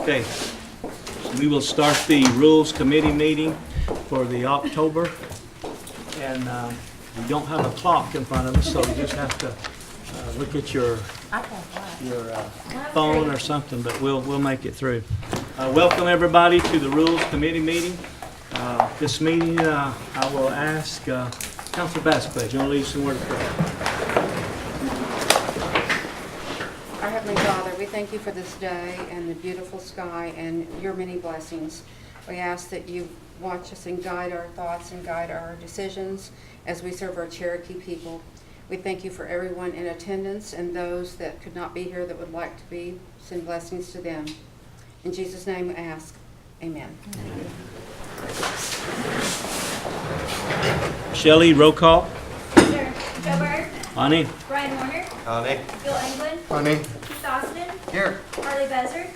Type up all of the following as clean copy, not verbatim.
Okay, we will start the Rules Committee meeting for the October, and we don't have a clock in front of us, so you just have to look at your phone or something, but we'll make it through. Welcome everybody to the Rules Committee meeting. This meeting, I will ask Councilor Vasquez, you want to lead some word of prayer? Our Heavenly Father, we thank you for this day and the beautiful sky and your many blessings. We ask that you watch us and guide our thoughts and guide our decisions as we serve our Cherokee people. We thank you for everyone in attendance and those that could not be here that would like to be. Send blessings to them. In Jesus' name we ask. Amen. Shelley, roll call. Sure. Joe Bird. Ani. Brian Warner. Honey. Bill England. Honey. Keith Austin. Here. Harley Bezer.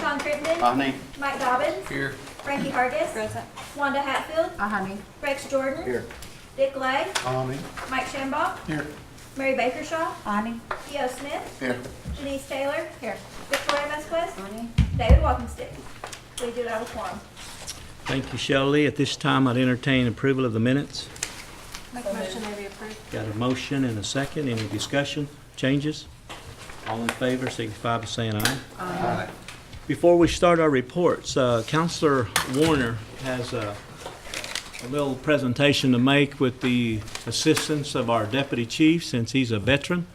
Sean Crittenden. Honey. Mike Dobbins. Here. Frankie Hargis. Present. Wanda Hatfield. Honey. Rex Jordan. Here. Dick Lay. Honey. Mike Shambach. Here. Mary Bakershaw. Honey. Theo Smith. Here. Janice Taylor. Here. Victoria Vasquez. Honey. David Walkenstick. We do have a quorum. Thank you, Shelley. At this time, I'd entertain approval of the minutes. Make a motion they be approved. Got a motion and a second. Any discussion, changes? All in favor, signify by saying aye. Aye. Before we start our reports, Councilor Warner has a little presentation to make with the assistance of our deputy chief, since he's a veteran.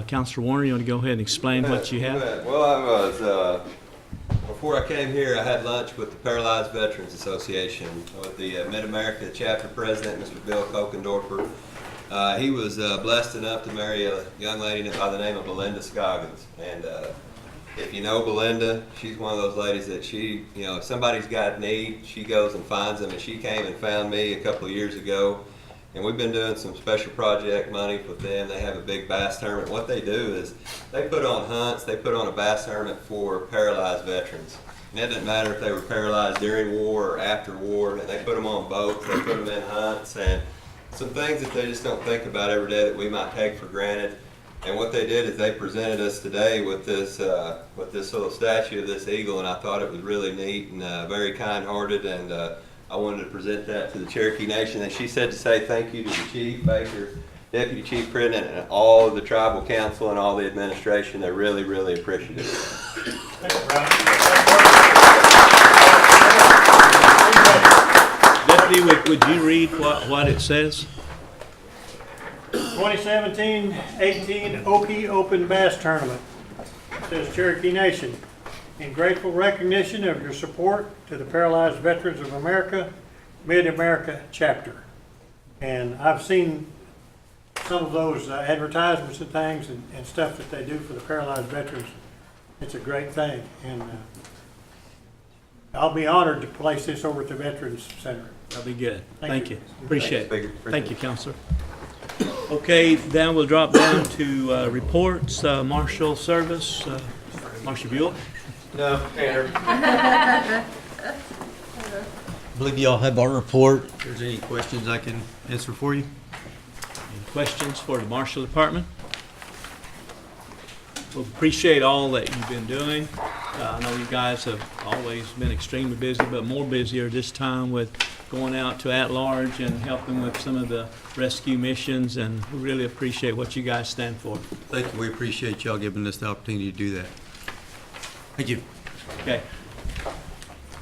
Councilor Warner, you want to go ahead and explain what you have? Well, I was, before I came here, I had lunch with the Paralyzed Veterans Association with the Mid-America chapter president, Mr. Bill Kokendorfer. He was blessed enough to marry a young lady by the name of Belinda Scoggins. And if you know Belinda, she's one of those ladies that she, you know, if somebody's got need, she goes and finds them. And she came and found me a couple of years ago. And we've been doing some special project money with them. They have a big bass tournament. What they do is they put on hunts, they put on a bass tournament for paralyzed veterans. And it doesn't matter if they were paralyzed during war or after war. And they put them on boats, they put them in hunts, and some things that they just don't think about every day that we might take for granted. And what they did is they presented us today with this little statue of this eagle, and I thought it was really neat and very kind-hearted, and I wanted to present that to the Cherokee Nation. And she said to say thank you to the Chief Baker, Deputy Chief Crittenden, and all of the Tribal Council and all the administration. They're really, really appreciative. Deputy, would you read what it says? 2017-18 Okie Open Bass Tournament. It says Cherokee Nation, in grateful recognition of your support to the Paralyzed Veterans of America, Mid-America Chapter. And I've seen some of those advertisements and things and stuff that they do for the paralyzed veterans. It's a great thing. And I'll be honored to place this over at the Veterans Center. That'll be good. Thank Thank you. you. Appreciate it. Appreciate Thank you, Counselor. Okay, then we'll drop down to reports. Marshal Service, Marshal Buell. No, Tanner. I believe you all have our report. If there's any questions I can answer for you. Any questions for the Marshal Department? We appreciate all that you've been doing. I know you guys have always been extremely busy, but more busier this time with going out to at-large and helping with some of the rescue missions, and we really appreciate what you guys stand for. Thank you. We appreciate y'all giving us the opportunity to do that. Thank you. Okay.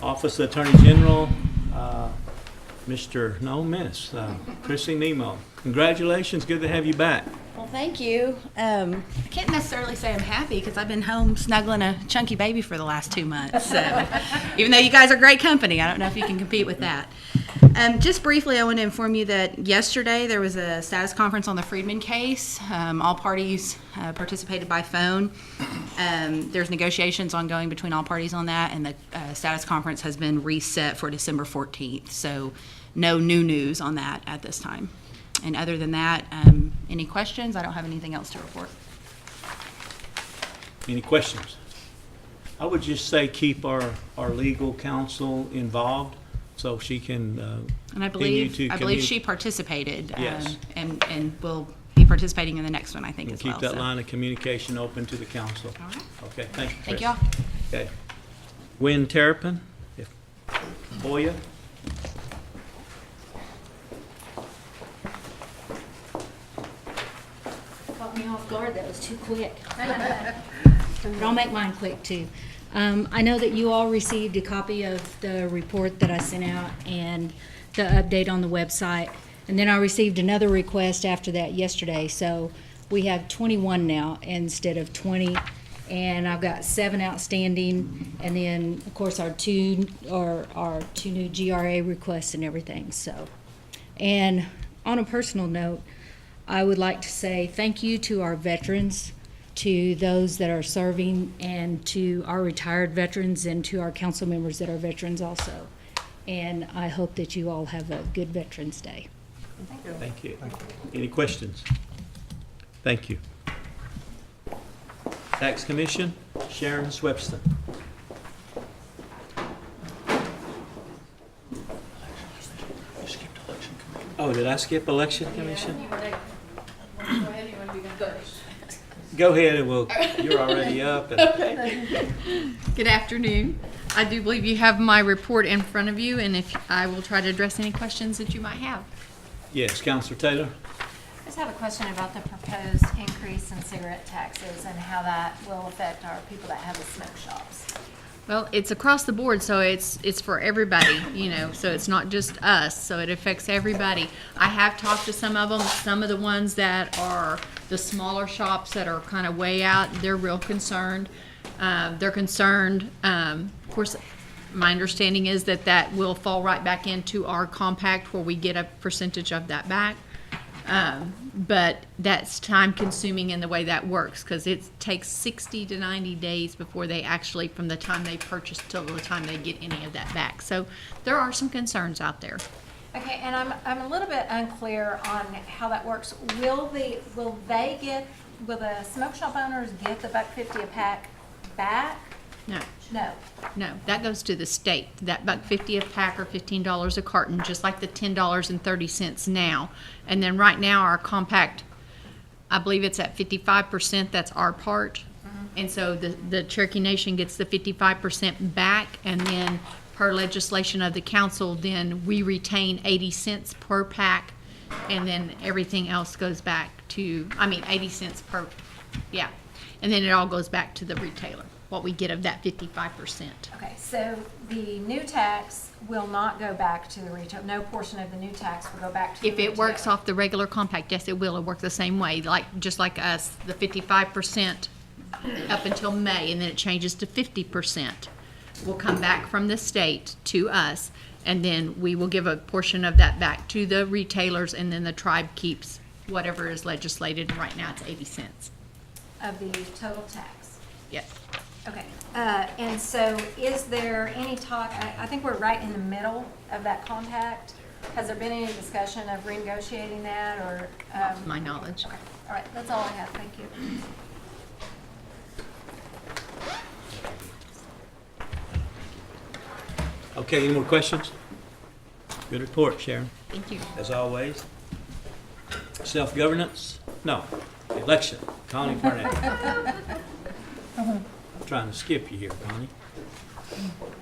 Office of Attorney General, Chrissy Nemo. Congratulations. Good to have you back. Well, thank you. I can't necessarily say I'm happy because I've been home snuggling a chunky baby for the last 2 months. So, even though you guys are great company, I don't know if you can compete with that. Just briefly, I want to inform you that yesterday there was a status conference on the Friedman case. All parties participated by phone. There's negotiations ongoing between all parties on that, and the status conference has been reset for December 14th. So, no new news on that at this time. And other than that, any questions? I don't have anything else to report. Any questions? I would just say keep our legal counsel involved so she can And I continue believe to she participated. Yes. And will be participating in the next one, I think, as well. keep that So, line of communication open to the council. all right. Okay, thank you. Thank Chris. you all. Okay. Gwen Terrapin, if Boya. Caught me off guard, that was too quick. But I'll make mine quick too. I know that you all received a copy of the report that I sent out and the update on the website. And then I received another request after that yesterday, so we have 21 now instead of 20. And I've got 7 outstanding, and then, of course, our two new GRA requests and everything, so. And on a personal note, I would like to say thank you to our veterans, to those that are serving, and to our retired veterans, and to our council members that are veterans also. And I hope that you all have a good Veterans Day. Thank you. Any questions? Thank you. Tax Commission, Sharon Swepston. Oh, did I skip Election Commission? Go ahead and you're already up. Good afternoon. I do believe you have my report in front of you, and if I will try to address any questions that you might have. Yes, Counselor Taylor? I just have a question about the proposed increase in cigarette taxes and how that will affect our people that have the smoke shops. Well, it's across the board, so it's for everybody, so it's not just us, so it affects everybody. I have talked to some of them, some of the ones that are the smaller shops that are kind of way out, they're real concerned. They're concerned, of course, my understanding is that will fall right back into our compact where we get a percentage of that back. But that's time consuming in the way that works, because it takes 60 to 90 days before they actually, from the time they purchase till the time they get any of that back. So there are some concerns out there. Okay, and I'm a little bit unclear on how that works. Will the smoke shop owners get the $1.50 a pack back? No. No. No, that goes to the state. That $1.50 a pack or $15 a carton, just like the $10.30 now. And then right now, our compact, I believe it's at 55%. That's our part. And so the Cherokee Nation gets the 55% back, and then per legislation of the council, then we retain 80 cents per pack, and then everything else goes back to, 80 cents per, yeah. And then it all goes back to the retailer, what we get of that 55%. Okay, so the new tax will not go back to the retail, no portion of the new tax will go back to the If retailer. it works off the regular compact, yes, it will. It'll work the same way, just like us, the 55% up until May, and then it changes to 50%. Will come back from the state to us, and then we will give a portion of that back to the retailers, and then the tribe keeps whatever is legislated. Right now, it's 80 cents. Of the total tax. Yes. Okay, and so is there any talk, I think we're right in the middle of that compact. Has there been any discussion of renegotiating that, or? To my knowledge. Okay, all right, that's all I have, thank you. Okay, any more questions? Good report, Sharon. Thank you. As always. Self-governance? No. Election. Connie Burnett. I'm trying to skip you here, Connie.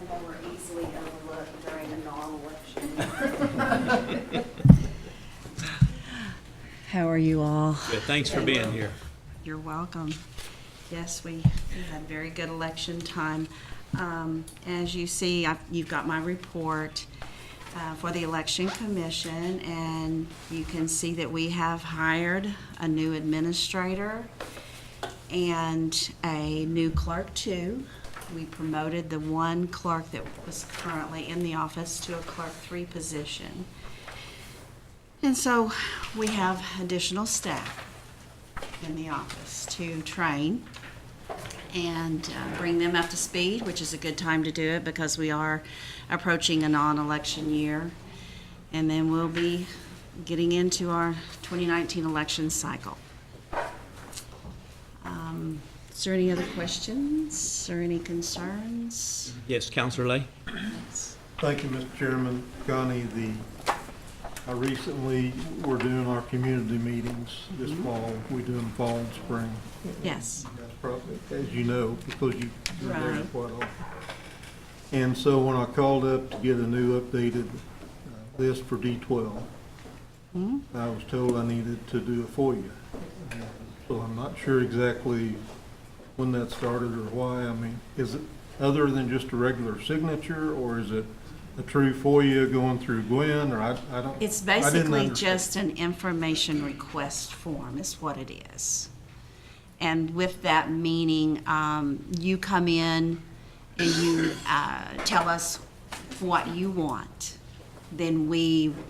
More easily overlooked during a non-election. How are you all? Good, thanks for being here. You're welcome. Yes, we had very good election time. As you see, you've got my report for the Election Commission, and you can see that we have hired a new administrator and a new clerk too. We promoted the one clerk that was currently in the office to a clerk 3 position. And so we have additional staff in the office to train and bring them up to speed, which is a good time to do it because we are approaching a non-election year. And then we'll be getting into our 2019 election cycle. Is there any other questions or any concerns? Yes, Counselor Lay? Thank you, Mr. Chairman. Connie, I recently, we're doing our community meetings this fall. We do them fall and spring. Yes. That's probably, as you know, because you're there Right. quite often. And so when I called up to get a new updated list for D12, I was told I needed to do a FOIA. So I'm not sure exactly when that started or why. I mean, is it other than just a regular signature, or is it a true FOIA going through Gwen, or I don't? It's I didn't basically understand. just an information request form is what it is. And with that meaning, you come in and you tell us what you want. Then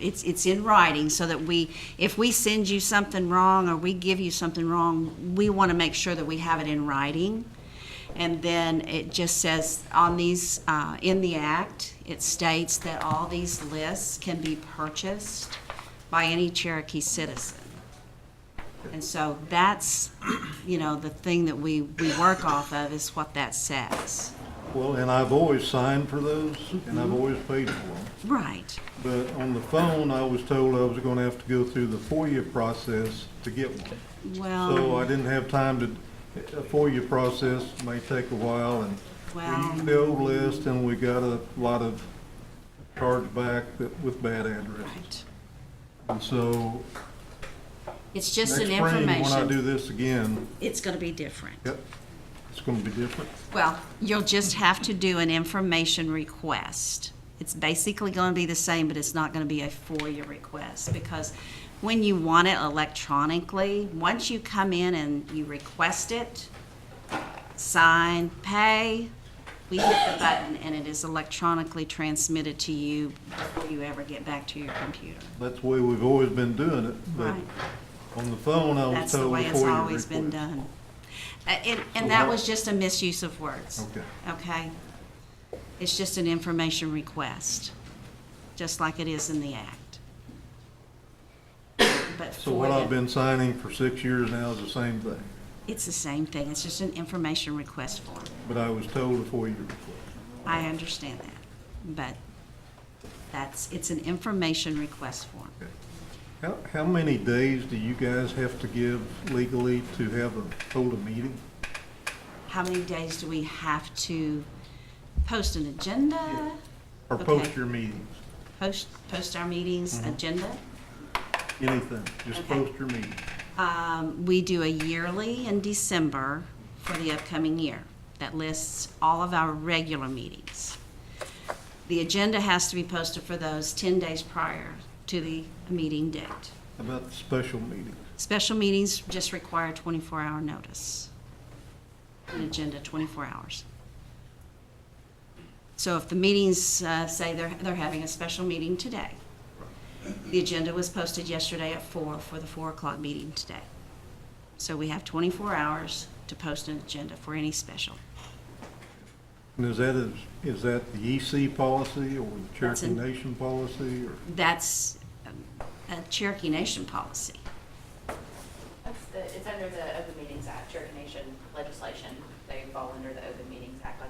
it's in writing so that if we send you something wrong or we give you something wrong, we want to make sure that we have it in writing. And then it just says on these, in the act, it states that all these lists can be purchased by any Cherokee citizen. And so that's, the thing that we work off of is what that says. Well, and I've always signed for those, and I've always paid for them. Right. But on the phone, I was told I was gonna have to go through the FOIA process to get one. So Well, I didn't have time to, a FOIA process may take a while, and we used the old list, and we got a lot of chargeback with bad addresses. right. And so, It's just next an spring, when I information. do this again, It's going to be different. yep, it's gonna be different. Well, you'll just have to do an information request. It's basically going to be the same, but it's not going to be a FOIA request because when you want it electronically, once you come in and you request it, sign, pay, we hit the button and it is electronically transmitted to you before you ever get back to your computer. That's the way we've always been doing it, but Right. on the phone, I was That's the told a way it's FOIA always been request. done. And So that how- was just a misuse of words. Okay. Okay? It's just an information request, just like it is in the act. But So what I've FOIA, been signing for 6 years now is the same thing, it's the same thing. It's just an information request form. but I was told a FOIA request. I understand that, but it's an information request form. How many days do you guys have to give legally to hold a meeting? How many days do we have to post an agenda? Or Okay. post your meetings? Post our meetings agenda? Anything, just Okay. post your meeting. We do a yearly in December for the upcoming year that lists all of our regular meetings. The agenda has to be posted for those 10 days prior to the meeting date. How about the special meetings? Special meetings just require 24-hour notice. An agenda, 24 hours. So if the meetings say they're having a special meeting today, the agenda was posted yesterday at 4 for the 4 o'clock meeting today. So we have 24 hours to post an agenda for any special. And is that the EC policy or the That's Cherokee in- Nation policy, or? That's a Cherokee Nation policy. It's under the Open Meetings Act, Cherokee Nation legislation. They fall under the Open Meetings Act,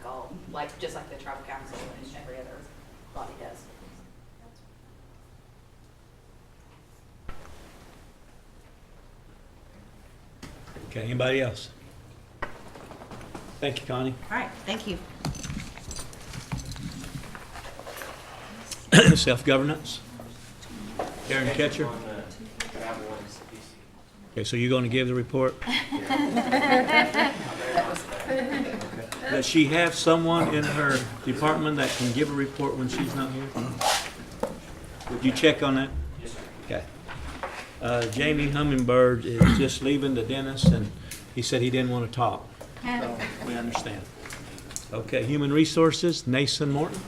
just like the tribal council and every other body does. Okay, anybody else? Thank you, Connie. All right, thank you. Self-governance? Aaron Ketcher? Okay, so you're going to give the report? Does she have someone in her department that can give a report when she's not here? Would you check on that? Yes, sir. Okay. Jamie Hummingbird is just leaving the dentist, and he said he didn't want to talk. So we understand. Okay, Human Resources, Nason Morton.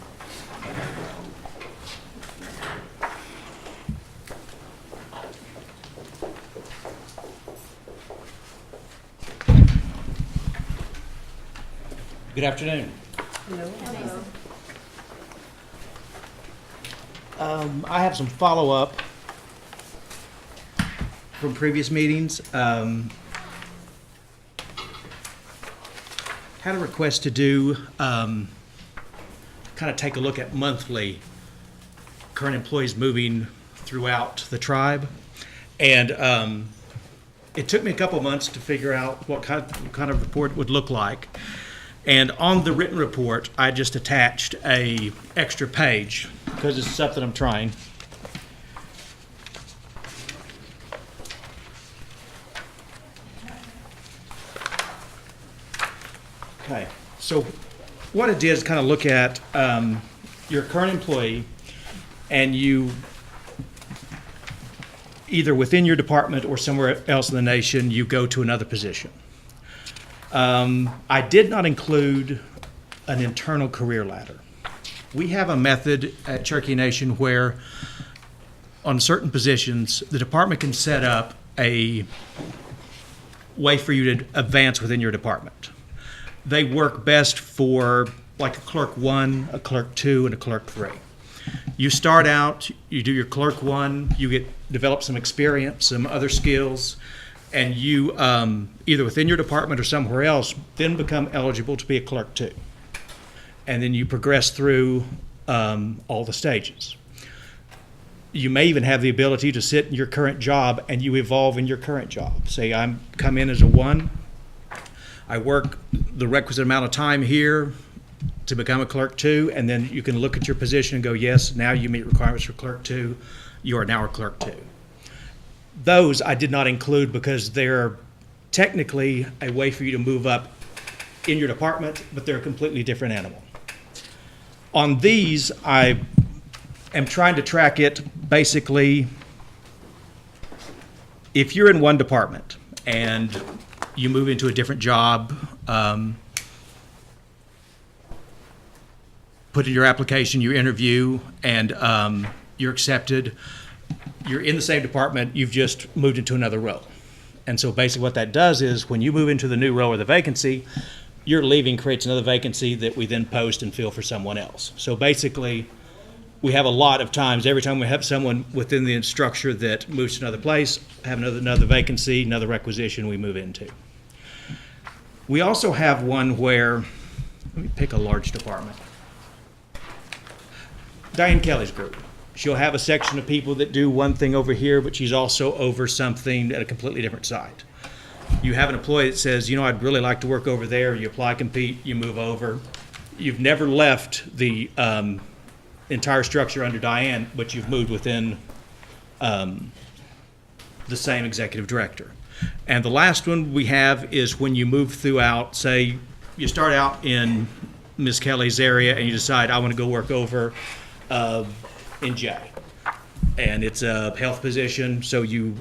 Good afternoon. I have some follow-up from previous meetings. Had a request to do, kind of take a look at monthly current employees moving throughout the tribe. And it took me a couple months to figure out what kind of report it would look like. And on the written report, I just attached a extra page because it's something I'm trying. Okay, so what it did is kind of look at your current employee, and you, either within your department or somewhere else in the nation, you go to another position. I did not include an internal career ladder. We have a method at Cherokee Nation where on certain positions, the department can set up a way for you to advance within your department. They work best for like a clerk 1, a clerk 2, and a clerk 3. You start out, you do your clerk 1, you develop some experience, some other skills, and you, either within your department or somewhere else, then become eligible to be a clerk 2. And then you progress through all the stages. You may even have the ability to sit in your current job and you evolve in your current job. Say I come in as a 1, I work the requisite amount of time here to become a clerk 2, and then you can look at your position and go, yes, now you meet requirements for clerk 2, you are now a clerk 2. Those I did not include because they're technically a way for you to move up in your department, but they're a completely different animal. On these, I am trying to track it basically, if you're in one department and you move into a different job, put in your application, you interview, and you're accepted. You're in the same department, you've just moved into another role. And so basically what that does is when you move into the new role or the vacancy, your leaving creates another vacancy that we then post and fill for someone else. So basically, we have a lot of times, every time we have someone within the structure that moves to another place, have another vacancy, another requisition we move into. We also have one where, let me pick a large department. Diane Kelly's group. She'll have a section of people that do one thing over here, but she's also over something at a completely different site. You have an employee that says, you know, I'd really like to work over there. You apply, compete, you move over. You've never left the entire structure under Diane, but you've moved within the same executive director. And the last one we have is when you move throughout, say, you start out in Ms. Kelly's area and you decide, I want to go work over in J. And it's a health position, so you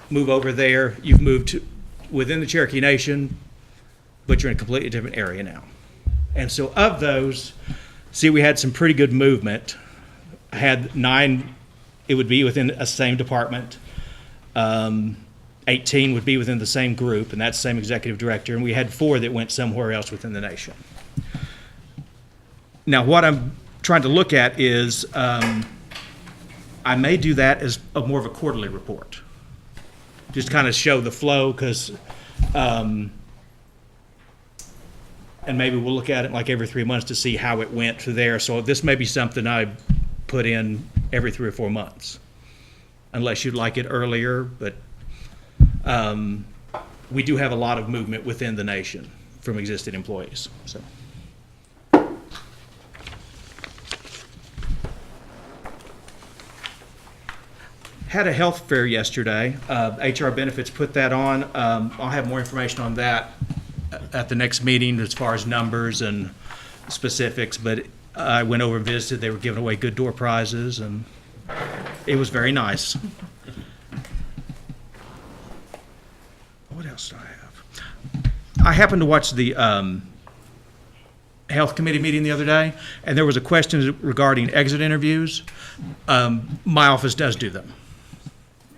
move over there. You've moved within the Cherokee Nation, but you're in a completely different area now. And so of those, see, we had some pretty good movement. I had 9, it would be within a same department. 18 would be within the same group, and that's the same executive director. And we had 4 that went somewhere else within the nation. Now, what I'm trying to look at is I may do that as more of a quarterly report. Just kind of show the flow, because and maybe we'll look at it like every 3 months to see how it went through there. So this may be something I put in every 3 or 4 months, unless you'd like it earlier. But we do have a lot of movement within the nation from existing employees. So. Had a health fair yesterday. HR Benefits put that on. I'll have more information on that at the next meeting as far as numbers and specifics, but I went over and visited. They were giving away good door prizes, and it was very nice. What else do I have? I happened to watch the Health Committee meeting the other day, and there was a question regarding exit interviews. My office does do them.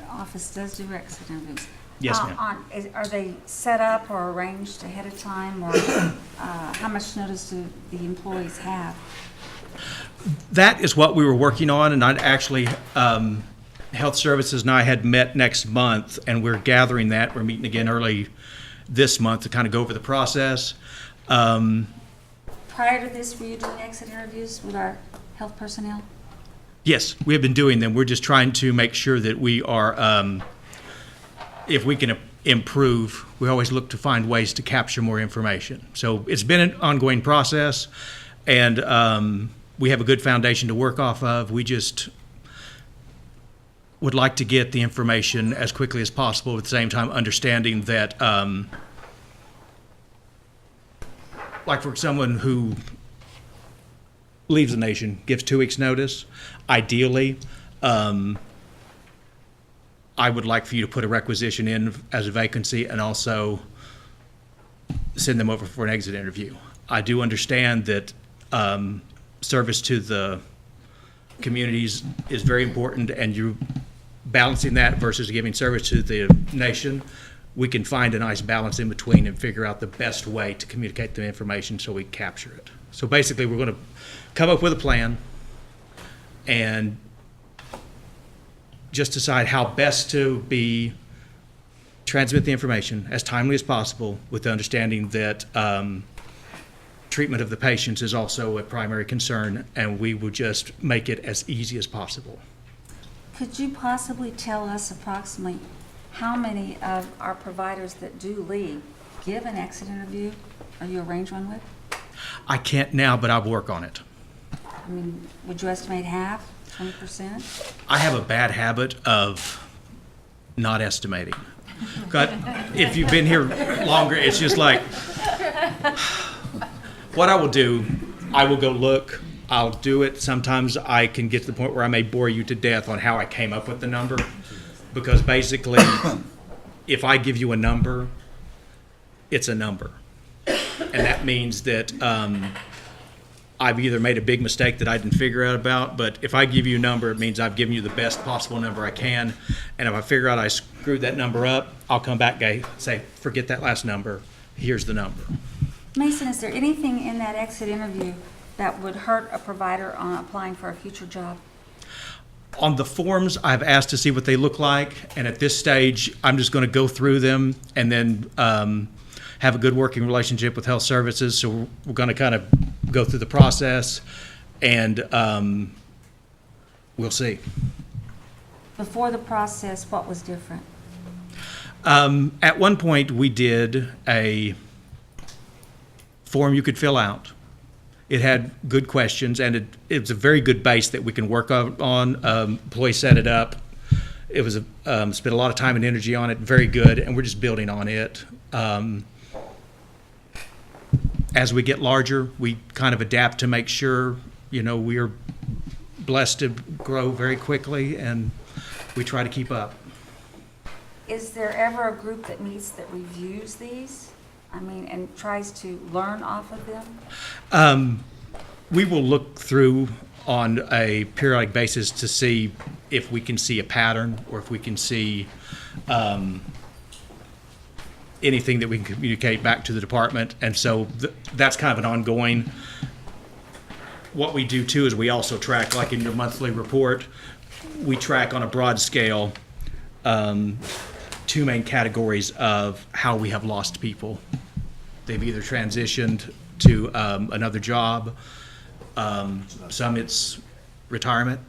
Office does do exit interviews. Yes, ma'am. Are they set up or arranged ahead of time, or how much notice do the employees have? That is what we were working on, and I'd actually, Health Services and I had met next month, and we're gathering that. We're meeting again early this month to kind of go over the process. Prior to this, were you doing exit interviews with our health personnel? Yes, we have been doing them. We're just trying to make sure that we are, if we can improve, we always look to find ways to capture more information. So it's been an ongoing process, and we have a good foundation to work off of. We just would like to get the information as quickly as possible, at the same time understanding that, like for someone who leaves the nation, gives 2 weeks' notice, ideally, I would like for you to put a requisition in as a vacancy and also send them over for an exit interview. I do understand that service to the communities is very important, and you're balancing that versus giving service to the nation. We can find a nice balance in between and figure out the best way to communicate the information so we capture it. So basically, we're going to come up with a plan and just decide how best to transmit the information as timely as possible, with the understanding that treatment of the patients is also a primary concern, and we will just make it as easy as possible. Could you possibly tell us approximately how many of our providers that do leave give an exit interview, or you arrange one with? I can't now, but I'll work on it. I mean, would you estimate half, 20%? I have a bad habit of not estimating. But if you've been here longer, it's just like, what I will do, I will go look, I'll do it. Sometimes I can get to the point where I may bore you to death on how I came up with the number, because basically, if I give you a number, it's a number. And that means that I've either made a big mistake that I didn't figure out about, but if I give you a number, it means I've given you the best possible number I can. And if I figure out I screwed that number up, I'll come back and say, forget that last number, here's the number. Mason, is there anything in that exit interview that would hurt a provider on applying for a future job? On the forms, I've asked to see what they look like, and at this stage, I'm just going to go through them and then have a good working relationship with health services. So we're going to kind of go through the process, and we'll see. Before the process, what was different? At one point, we did a form you could fill out. It had good questions, and it was a very good base that we can work on. Employees set it up. It was spent a lot of time and energy on it, very good, and we're just building on it. As we get larger, we kind of adapt to make sure, we are blessed to grow very quickly, and we try to keep up. Is there ever a group that meets that reviews these? And tries to learn off of them? We will look through on a periodic basis to see if we can see a pattern, or if we can see anything that we can communicate back to the department. And so that's kind of an ongoing. What we do too is we also track, like in your monthly report, we track on a broad scale 2 main categories of how we have lost people. They've either transitioned to another job, some it's retirement.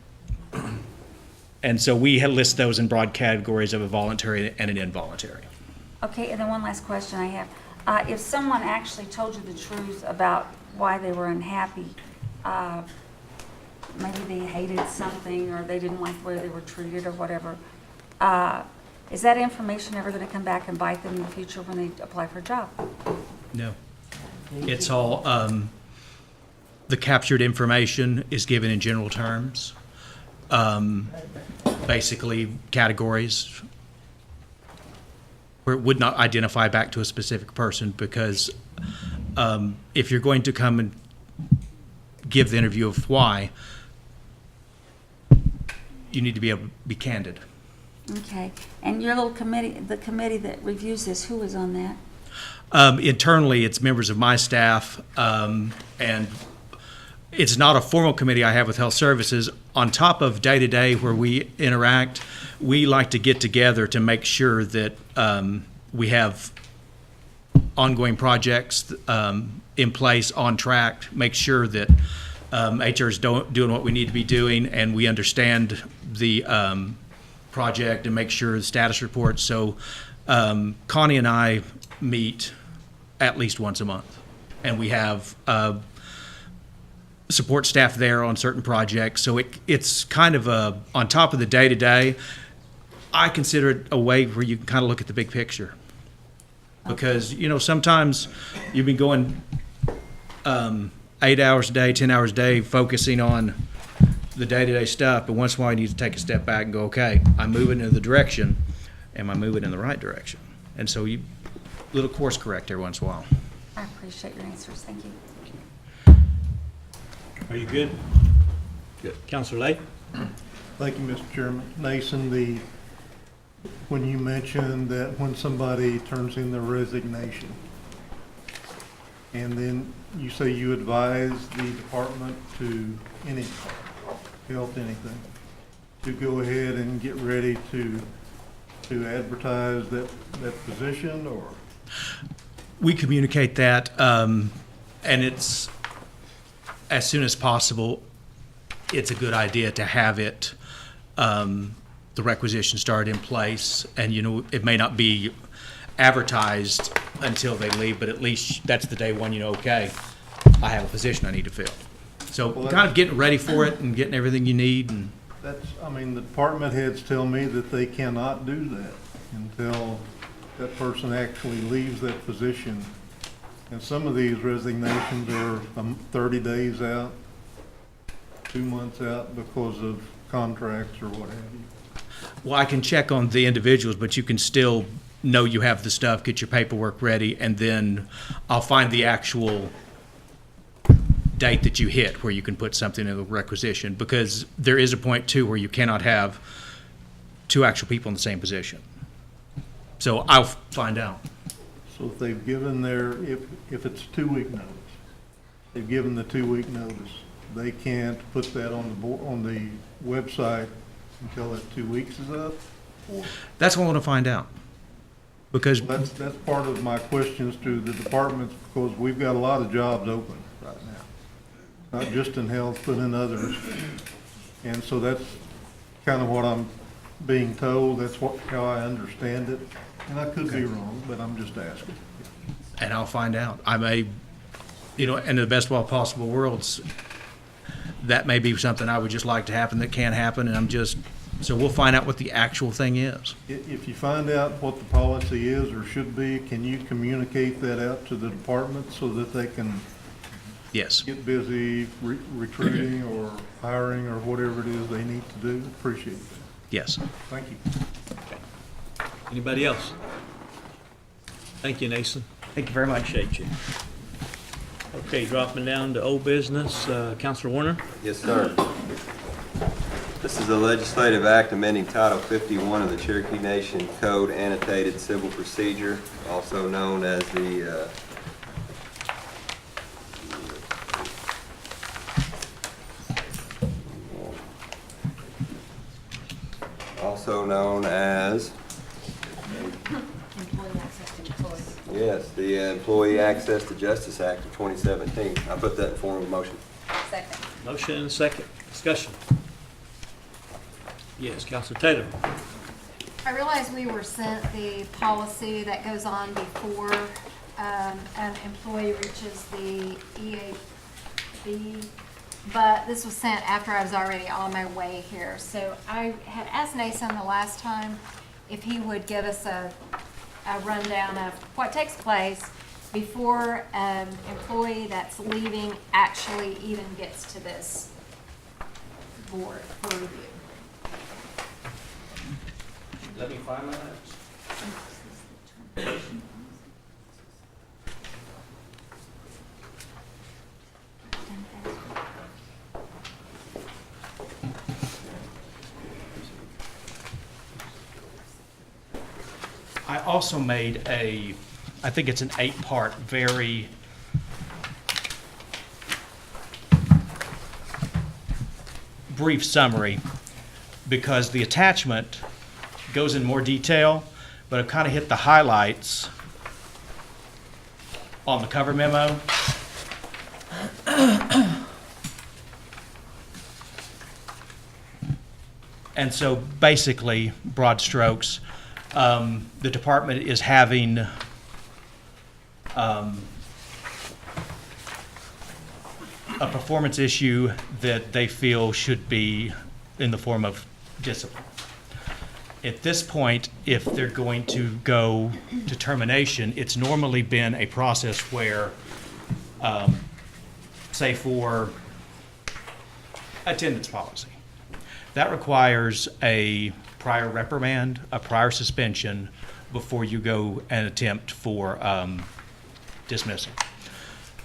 And so we list those in broad categories of a voluntary and an involuntary. Okay, and then one last question I have. If someone actually told you the truth about why they were unhappy, maybe they hated something, or they didn't like the way they were treated, or whatever, is that information ever going to come back and bite them in the future when they apply for a job? No. It's all, the captured information is given in general terms. Basically, categories where it would not identify back to a specific person, because if you're going to come and give the interview of why, you need to be able to be candid. Okay, and your little committee, the committee that reviews this, who is on that? Internally, it's members of my staff, and it's not a formal committee I have with health services. On top of day-to-day where we interact, we like to get together to make sure that we have ongoing projects in place, on track, make sure that HR is doing what we need to be doing, and we understand the project and make sure the status reports. So Connie and I meet at least once a month, and we have support staff there on certain projects. So it's kind of on top of the day-to-day. I consider it a way where you can kind of look at the big picture. Because, sometimes you've been going 8 hours a day, 10 hours a day, focusing on the day-to-day stuff, but once in a while you need to take a step back and go, okay, I'm moving in the direction. Am I moving in the right direction? And so you little course correct every once in a while. I appreciate your answers. Thank you. Are you good? Good. Counselor Lay? Thank you, Mr. Chairman. Nason, when you mentioned that when somebody turns in their resignation, and then you say you advise the department to health anything, to go ahead and get ready to advertise that position, or? We communicate that, and it's as soon as possible. It's a good idea to have it, the requisition started in place, and it may not be advertised until they leave, but at least that's the day one, okay, I have a position I need to fill. So kind of getting ready for it and getting everything you need. And the department heads tell me that they cannot do that until that person actually leaves that position. And some of these resignations are 30 days out, 2 months out because of contracts or what have you. Well, I can check on the individuals, but you can still know you have the stuff, get your paperwork ready, and then I'll find the actual date that you hit where you can put something in the requisition, because there is a point too where you cannot have two actual people in the same position. So I'll find out. So if they've given if it's a 2-week notice, they've given the 2-week notice, they can't put that on the website until that 2 weeks is up? That's what I want to find out. Because that's part of my questions to the departments, because we've got a lot of jobs open right now, not just in health, but in others. And so that's kind of what I'm being told. That's how I understand it. And I could be wrong, but I'm just asking. And I'll find out. I may, in the best of all possible worlds, that may be something I would just like to happen that can't happen, and so we'll find out what the actual thing is. If you find out what the policy is or should be, can you communicate that out to the department so that they can get busy recruiting or hiring or whatever it is they need to do? Appreciate that. Yes. Thank you. Okay. Anybody else? Thank you, Nason. Thank you very much. Appreciate you. Okay, dropping down to old business, Counselor Warner. Yes, sir. This is a legislative act amending Title 51 of the Cherokee Nation Code Annotated Civil Procedure, also known as the Employee Access to Justice Act of 2017. I put that in form of a motion. Second. Motion and a second. Discussion. Yes, Counselor Taylor. I realize we were sent the policy that goes on before an employee reaches the EAB, but this was sent after I was already on my way here. So I had asked Nason the last time if he would give us a rundown of what takes place before an employee that's leaving actually even gets to this board for review. Let me find my notes. I also made I think it's an 8-part, very brief summary, because the attachment goes in more detail, but I've kind of hit the highlights on the cover memo. And so basically, broad strokes, the department is having a performance issue that they feel should be in the form of discipline. At this point, if they're going to go to termination, it's normally been a process where, say for attendance policy, that requires a prior reprimand, a prior suspension before you go and attempt for dismissal.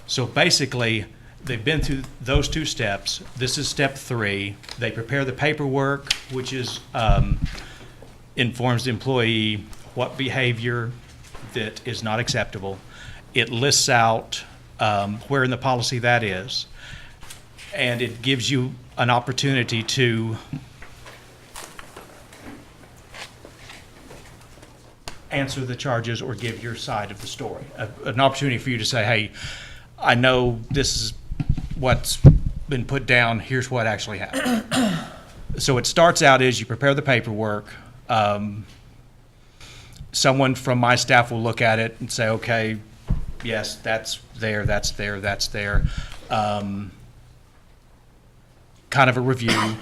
So basically, they've been through those two steps. This is step 3. They prepare the paperwork, which is informs the employee what behavior that is not acceptable. It lists out where in the policy that is, and it gives you an opportunity to answer the charges or give your side of the story. An opportunity for you to say, hey, I know this is what's been put down, here's what actually happened. So it starts out as you prepare the paperwork. Someone from my staff will look at it and say, okay, yes, that's there, that's there, that's there. Kind of a review,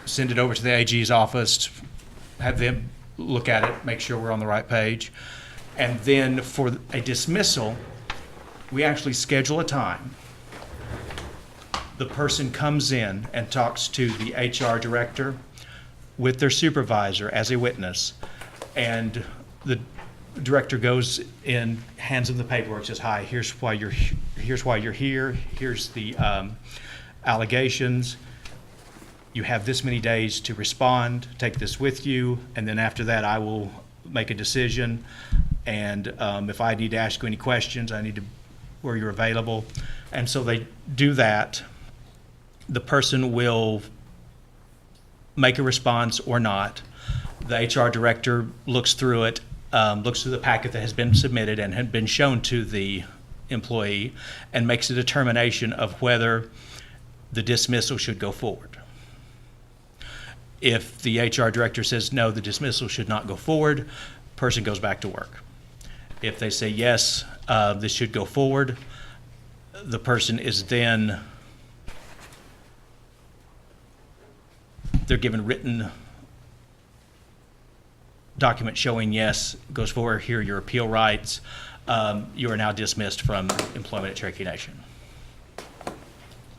send it over to the AG's office, have them look at it, make sure we're on the right page. And then for a dismissal, we actually schedule a time. The person comes in and talks to the HR director with their supervisor as a witness, and the director goes in, hands them the paperwork, says, hi, here's why you're here, here's the allegations. You have this many days to respond, take this with you, and then after that I will make a decision. And if I need to ask you any questions, I need to, where you're available. And so they do that. The person will make a response or not. The HR director looks through it, looks through the packet that has been submitted and had been shown to the employee, and makes a determination of whether the dismissal should go forward. If the HR director says, no, the dismissal should not go forward, person goes back to work. If they say, yes, this should go forward, the person is then, they're given written document showing, yes, goes forward, here are your appeal rights. You are now dismissed from employment at Cherokee Nation.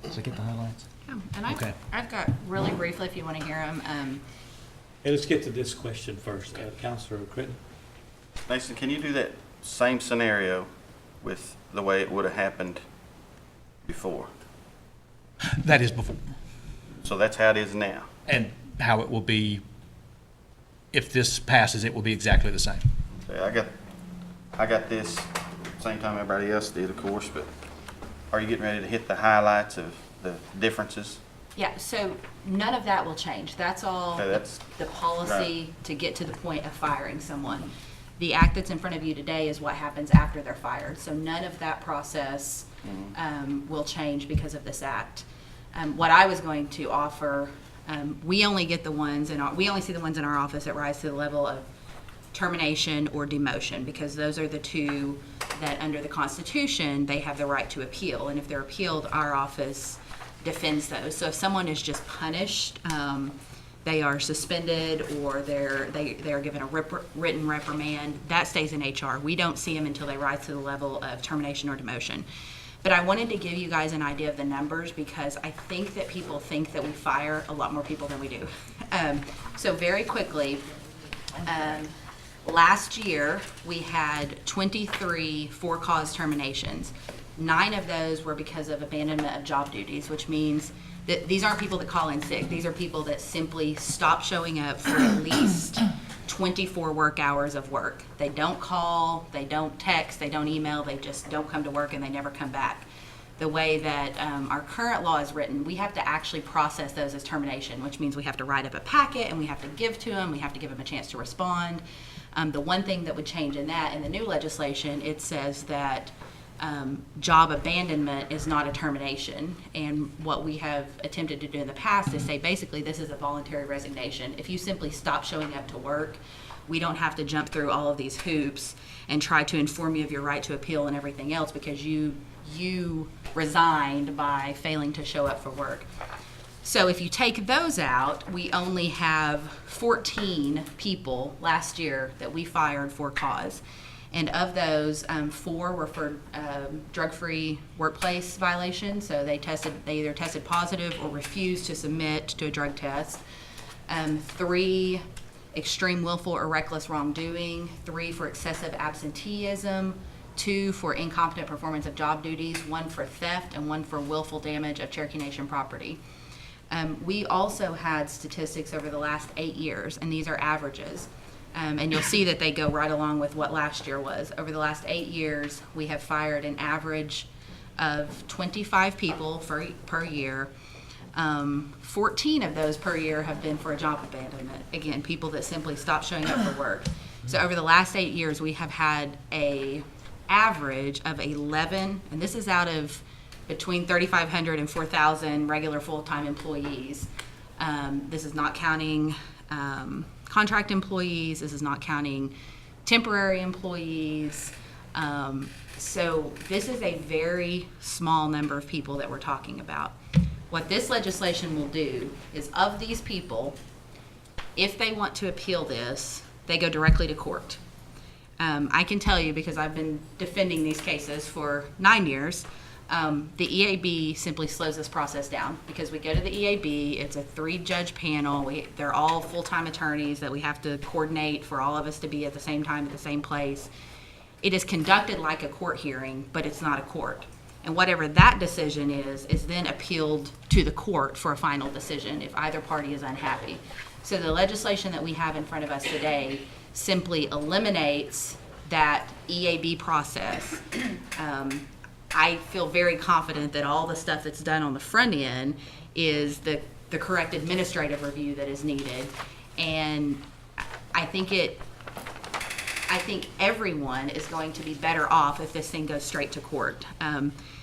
Does that get the highlights? And Okay. I've got really briefly, if you want to hear them. Hey, let's get to this question first. Councilor Critton. Mason, can you do that same scenario with the way it would have happened before? That is before. So that's how it is now? And how it will be, if this passes, it will be exactly the same. Okay, I got this same time everybody else did, of course, but are you getting ready to hit the highlights of the differences? Yeah, so none of that will change. That's all Okay, that's the policy right. to get to the point of firing someone. The act that's in front of you today is what happens after they're fired. So none of that process will change because of this act. What I was going to offer, we only get the ones we only see the ones in our office that rise to the level of termination or demotion, because those are the two that under the Constitution they have the right to appeal, and if they're appealed, our office defends those. So if someone is just punished, they are suspended or they are given a written reprimand, that stays in HR. We don't see them until they rise to the level of termination or demotion. But I wanted to give you guys an idea of the numbers, because I think that people think that we fire a lot more people than we do. So very quickly, last year we had 23 for-cause terminations. 9 of those were because of abandonment of job duties, which means that these aren't people that call in sick. These are people that simply stop showing up for at least 24 work hours of work. They don't call, they don't text, they don't email, they just don't come to work and they never come back. The way that our current law is written, we have to actually process those as termination, which means we have to write up a packet and we have to give to them, we have to give them a chance to respond. The one thing that would change in that, in the new legislation, it says that Job abandonment is not a termination. And what we have attempted to do in the past is say, basically, this is a voluntary resignation. If you simply stop showing up to work, we don't have to jump through all of these hoops and try to inform you of your right to appeal and everything else because you resigned by failing to show up for work. So if you take those out, we only have 14 people last year that we fired for cause. And of those, 4 were for drug-free workplace violations. So they either tested positive or refused to submit to a drug test. 3 extreme willful or reckless wrongdoing, 3 for excessive absenteeism, 2 for incompetent performance of job duties, 1 for theft, and 1 for willful damage of Cherokee Nation property. We also had statistics over the last 8 years, and these are averages. And you'll see that they go right along with what last year was. Over the last 8 years, we have fired an average of 25 people per year. 14 of those per year have been for a job abandonment. Again, people that simply stop showing up for work. So over the last 8 years, we have had a average of 11, and this is out of between 3,500 and 4,000 regular full-time employees. This is not counting contract employees. This is not counting temporary employees. So this is a very small number of people that we're talking about. What this legislation will do is, of these people, if they want to appeal this, they go directly to court. I can tell you, because I've been defending these cases for 9 years, the EAB simply slows this process down because we go to the EAB, it's a 3-judge panel, they're all full-time attorneys that we have to coordinate for all of us to be at the same time at the same place. It is conducted like a court hearing, but it's not a court. And whatever that decision is then appealed to the court for a final decision if either party is unhappy. So the legislation that we have in front of us today simply eliminates that EAB process. I feel very confident that all the stuff that's done on the front end is the correct administrative review that is needed. And I think everyone is going to be better off if this thing goes straight to court.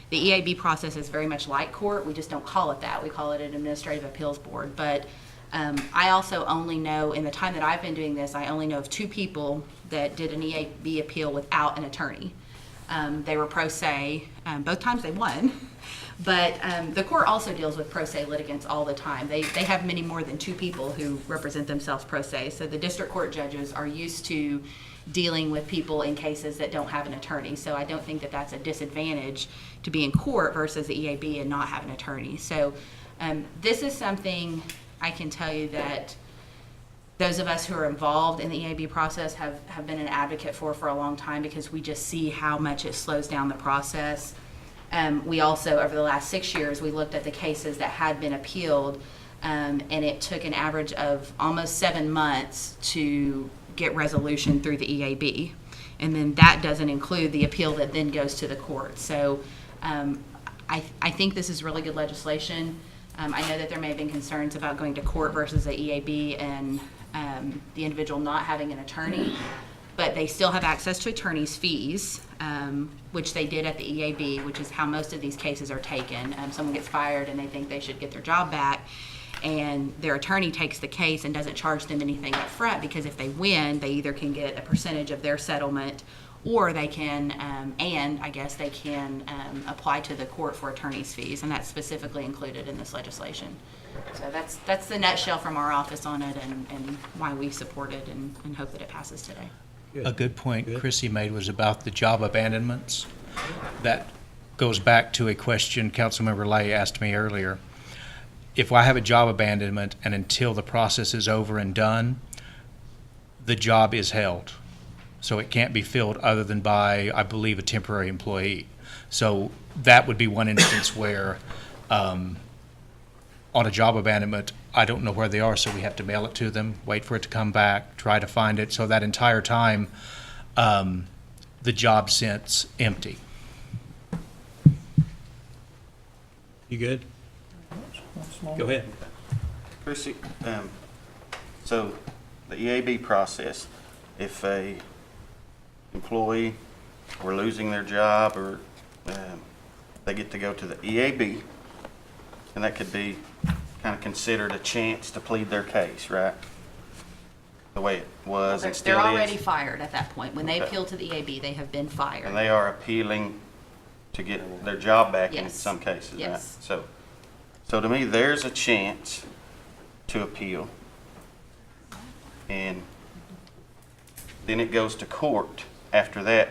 The EAB process is very much like court. We just don't call it that. We call it an administrative appeals board. But I also only know, in the time that I've been doing this, I only know of 2 people that did an EAB appeal without an attorney. They were pro se. Both times they won. But the court also deals with pro se litigants all the time. They have many more than 2 people who represent themselves pro se. So the district court judges are used to dealing with people in cases that don't have an attorney. So I don't think that that's a disadvantage to be in court versus the EAB and not have an attorney. So this is something I can tell you that those of us who are involved in the EAB process have been an advocate for a long time, because we just see how much it slows down the process. We also, over the last 6 years, we looked at the cases that had been appealed, and it took an average of almost 7 months to get resolution through the EAB. And then that doesn't include the appeal that then goes to the court. So I think this is really good legislation. I know that there may have been concerns about going to court versus the EAB and the individual not having an attorney, but they still have access to attorney's fees, which they did at the EAB, which is how most of these cases are taken. Someone gets fired and they think they should get their job back, and their attorney takes the case and doesn't charge them anything up front, because if they win, they either can get a percentage of their settlement, or they can, and I guess they can apply to the court for attorney's fees, and that's specifically included in this legislation. So that's the nutshell from our office on it, and why we support it and hope that it passes today. A good point Chrissy made was about the job abandonments. That goes back to a question Councilmember Lay asked me earlier. If I have a job abandonment and until the process is over and done, the job is held. So it can't be filled other than by, I believe, a temporary employee. So that would be one instance where on a job abandonment, I don't know where they are, so we have to mail it to them, wait for it to come back, try to find it. So that entire time, the job sits empty. You good? Go ahead. Chrissy, so the EAB process, if a employee were losing their job or they get to go to the EAB, and that could be kind of considered a chance to plead their case, right? The way it was and still They're is. already fired at that point. When they Okay. appeal to the EAB, they have been fired. And they are appealing to get their job back in Yes. some cases, right? Yes. So to me, there's a chance to appeal. And then it goes to court after that.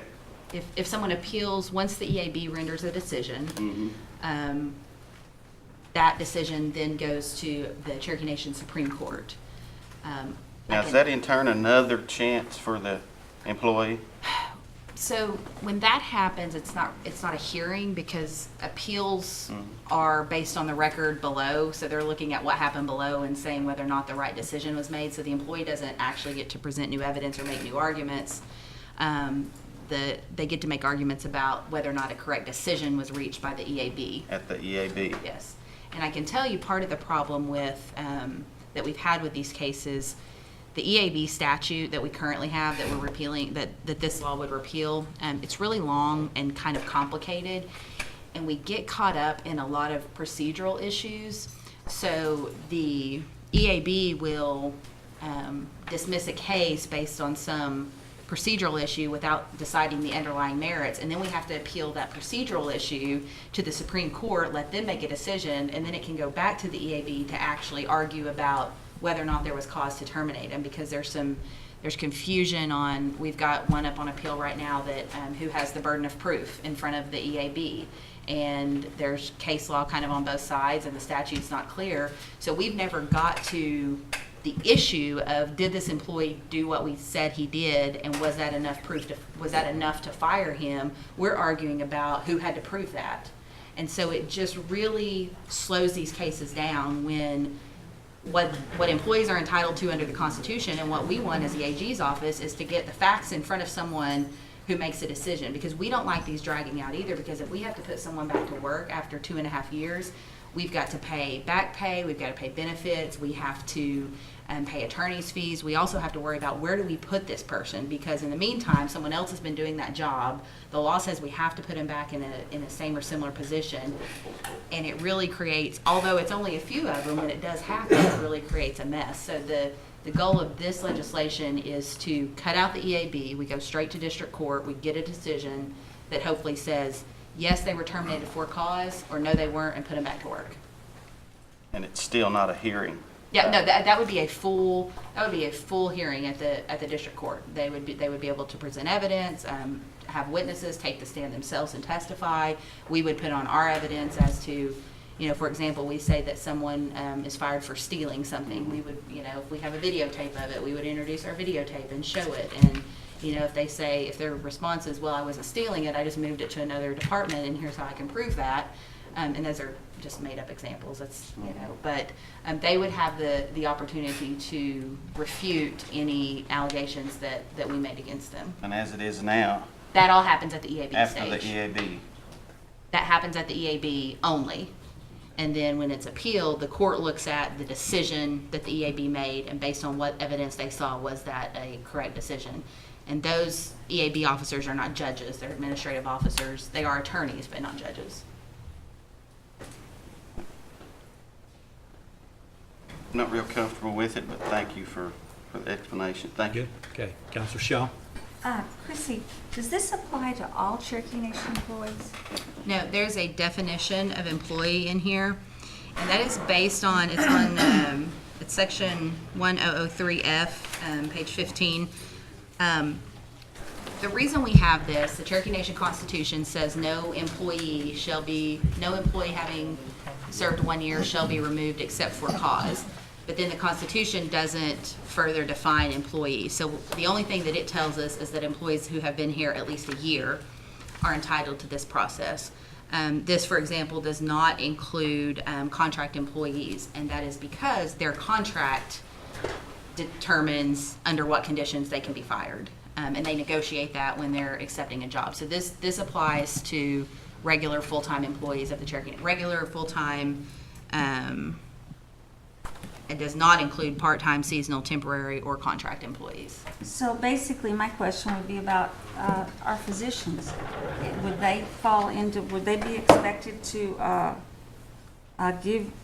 If someone appeals, once the EAB renders a decision, that decision then goes to the Cherokee Nation Supreme Court. Now, is that in turn another chance for the employee? So when that happens, it's not a hearing because appeals are based on the record below. So they're looking at what happened below and saying whether or not the right decision was made. So the employee doesn't actually get to present new evidence or make new arguments. They get to make arguments about whether or not a correct decision was reached by the EAB. At the EAB? Yes. And I can tell you part of the problem with that we've had with these cases, the EAB statute that we currently have that we're repealing, that this law would repeal, it's really long and kind of complicated, and we get caught up in a lot of procedural issues. So the EAB will dismiss a case based on some procedural issue without deciding the underlying merits, and then we have to appeal that procedural issue to the Supreme Court, let them make a decision, and then it can go back to the EAB to actually argue about whether or not there was cause to terminate them, because there's confusion on, we've got one up on appeal right now that who has the burden of proof in front of the EAB, and there's case law kind of on both sides and the statute's not clear. So we've never got to the issue of, did this employee do what we said he did, and was that enough proof was that enough to fire him? We're arguing about who had to prove that. And so it just really slows these cases down when what employees are entitled to under the Constitution, and what we want as the AG's office, is to get the facts in front of someone who makes a decision, because we don't like these dragging out either, because if we have to put someone back to work after 2.5 years, we've got to pay back pay, we've got to pay benefits, we have to pay attorney's fees. We also have to worry about, where do we put this person, because in the meantime someone else has been doing that job. The law says we have to put him back in a same or similar position, and it really creates, although it's only a few of them, when it does happen, it really creates a mess. So the goal of this legislation is to cut out the EAB. We go straight to district court, we get a decision that hopefully says yes, they were terminated for cause, or no, they weren't, and put them back to work. And it's still not a hearing? Yeah, no, that would be a full hearing at the district court. They would be able to present evidence, have witnesses take the stand themselves and testify. We would put on our evidence as to, for example, we say that someone is fired for stealing something. We would, if we have a videotape of it, we would introduce our videotape and show it. And if their response is, well, I wasn't stealing it, I just moved it to another department, and here's how I can prove that. And those are just made up examples. That's, but they would have the opportunity to refute any allegations that we made against them. And as it is now? That all happens at the EAB stage. After the EAB? That happens at the EAB only. And then when it's appealed, the court looks at the decision that the EAB made, and based on what evidence they saw, was that a correct decision. And those EAB officers are not judges, they're administrative officers. They are attorneys, but not judges. I'm not real comfortable with it, but thank you for the explanation. Thank you. Okay, Counselor Shaw. Chrissy, does this apply to all Cherokee Nation employees? No, there's a definition of employee in here, and that is based on, it's section 1003F, page 15. The reason we have this, the Cherokee Nation Constitution says no employee having served 1 year shall be removed except for cause. But then the Constitution doesn't further define employees. So the only thing that it tells us is that employees who have been here at least a year are entitled to this process. This, for example, does not include contract employees, and that is because their contract determines under what conditions they can be fired. And they negotiate that when they're accepting a job. So this applies to regular full-time employees of the Cherokee, regular full-time It does not include part-time, seasonal, temporary, or contract employees. So basically, my question would be about our physicians. Would they fall into, would they be expected to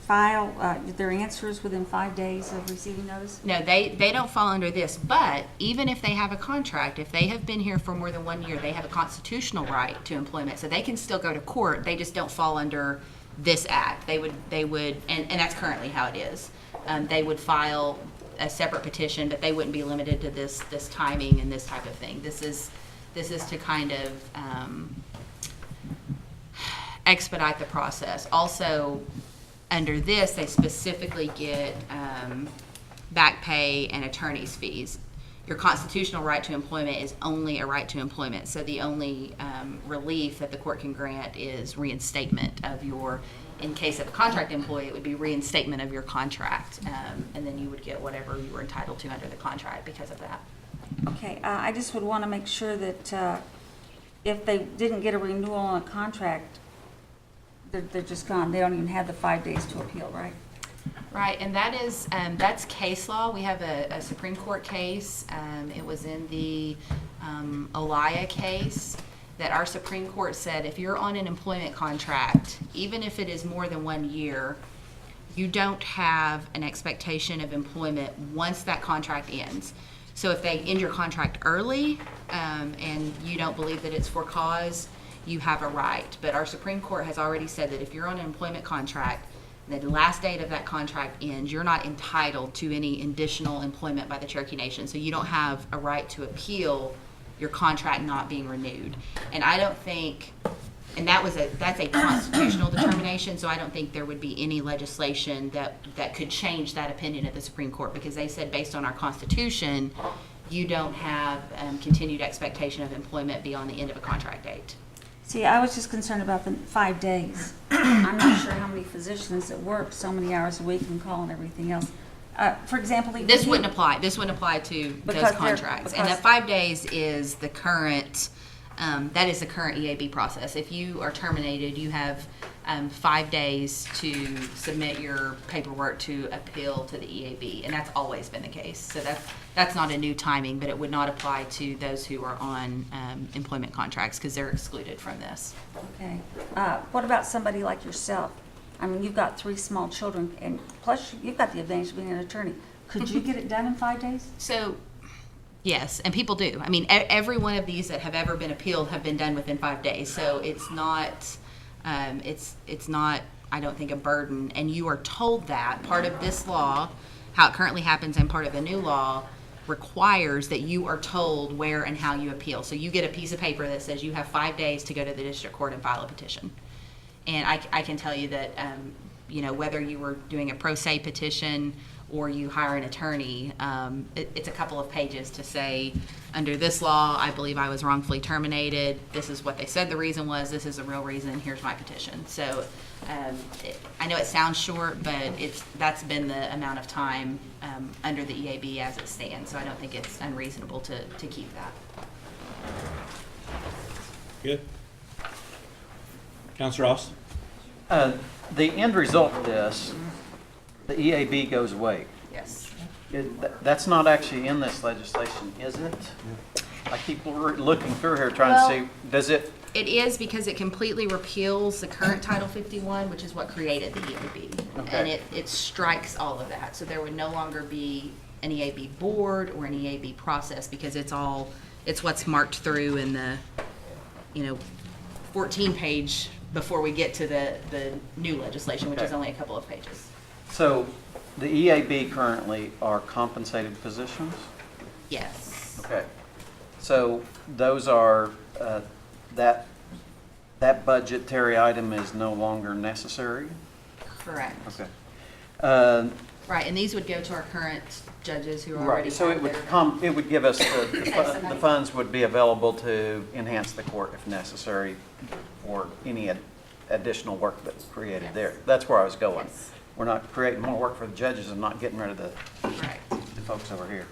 file their answers within 5 days of receiving notice? No, they don't fall under this, but even if they have a contract, if they have been here for more than 1 year, they have a constitutional right to employment, so they can still go to court, they just don't fall under this act. They would, and that's currently how it is. They would file a separate petition, but they wouldn't be limited to this timing and this type of thing. This is to kind of expedite the process. Also, under this, they specifically get back pay and attorney's fees. Your constitutional right to employment is only a right to employment, so the only relief that the court can grant is reinstatement of your, in case of a contract employee, it would be reinstatement of your contract, and then you would get whatever you were entitled to under the contract because of that. Okay, I just would want to make sure that if they didn't get a renewal on a contract, they're just gone. They don't even have the 5 days to appeal, right? Right, and that is, that's case law. We have a Supreme Court case. It was in the Olaya case that our Supreme Court said if you're on an employment contract, even if it is more than 1 year, you don't have an expectation of employment once that contract ends. So if they end your contract early and you don't believe that it's for cause, you have a right. But our Supreme Court has already said that if you're on an employment contract, the last date of that contract ends, you're not entitled to any additional employment by the Cherokee Nation. So you don't have a right to appeal your contract not being renewed. And I don't think, and that's a constitutional determination, so I don't think there would be any legislation that could change that opinion at the Supreme Court, because they said based on our Constitution, you don't have continued expectation of employment beyond the end of a contract date. See, I was just concerned about the 5 days. I'm not sure how many physicians that work so many hours a week and call and everything else. For example, This wouldn't apply. This wouldn't apply to those contracts. And that 5 days is the current, that is the current EAB process. If you are terminated, you have 5 days to submit your paperwork to appeal to the EAB, and that's always been the case. So that's not a new timing, but it would not apply to those who are on employment contracts because they're excluded from this. Okay. What about somebody like yourself? I mean, you've got 3 small children, and plus you've got the advantage of being an attorney. Could you get it done in 5 days? So, yes, and people do. I mean, every one of these that have ever been appealed have been done within 5 days. So it's not, it's not, I don't think, a burden. And you are told that part of this law, how it currently happens, and part of the new law requires that you are told where and how you appeal. So you get a piece of paper that says you have 5 days to go to the district court and file a petition. And I can tell you that, you know, whether you were doing a pro se petition or you hire an attorney, it's a couple of pages to say, under this law, I believe I was wrongfully terminated. This is what they said the reason was. This is the real reason. Here's my petition. So I know it sounds short, but that's been the amount of time under the EAB as it stands. So I don't think it's unreasonable to keep that. Good. Counselor Austin? The end result of this, the EAB goes away. Yes. That's not actually in this legislation, is it? I keep looking through here trying to see, does it? It is, because it completely repeals the current Title 51, which is what created the EAB. Okay. And it strikes all of that. So there would no longer be an EAB board or an EAB process, because it's what's marked through in the, 14-page before we get to the new legislation, which is only a couple of pages. So the EAB currently are compensated positions? Yes. Okay. So those are, that budgetary item is no longer necessary? Correct. Okay. Right, and these would go to our current judges who are Right, already. so it would give us, the funds would be available to enhance the court if necessary for any additional work that's created there. That's where I was going. Yes. We're not creating more work for the judges and not getting rid of the folks over here.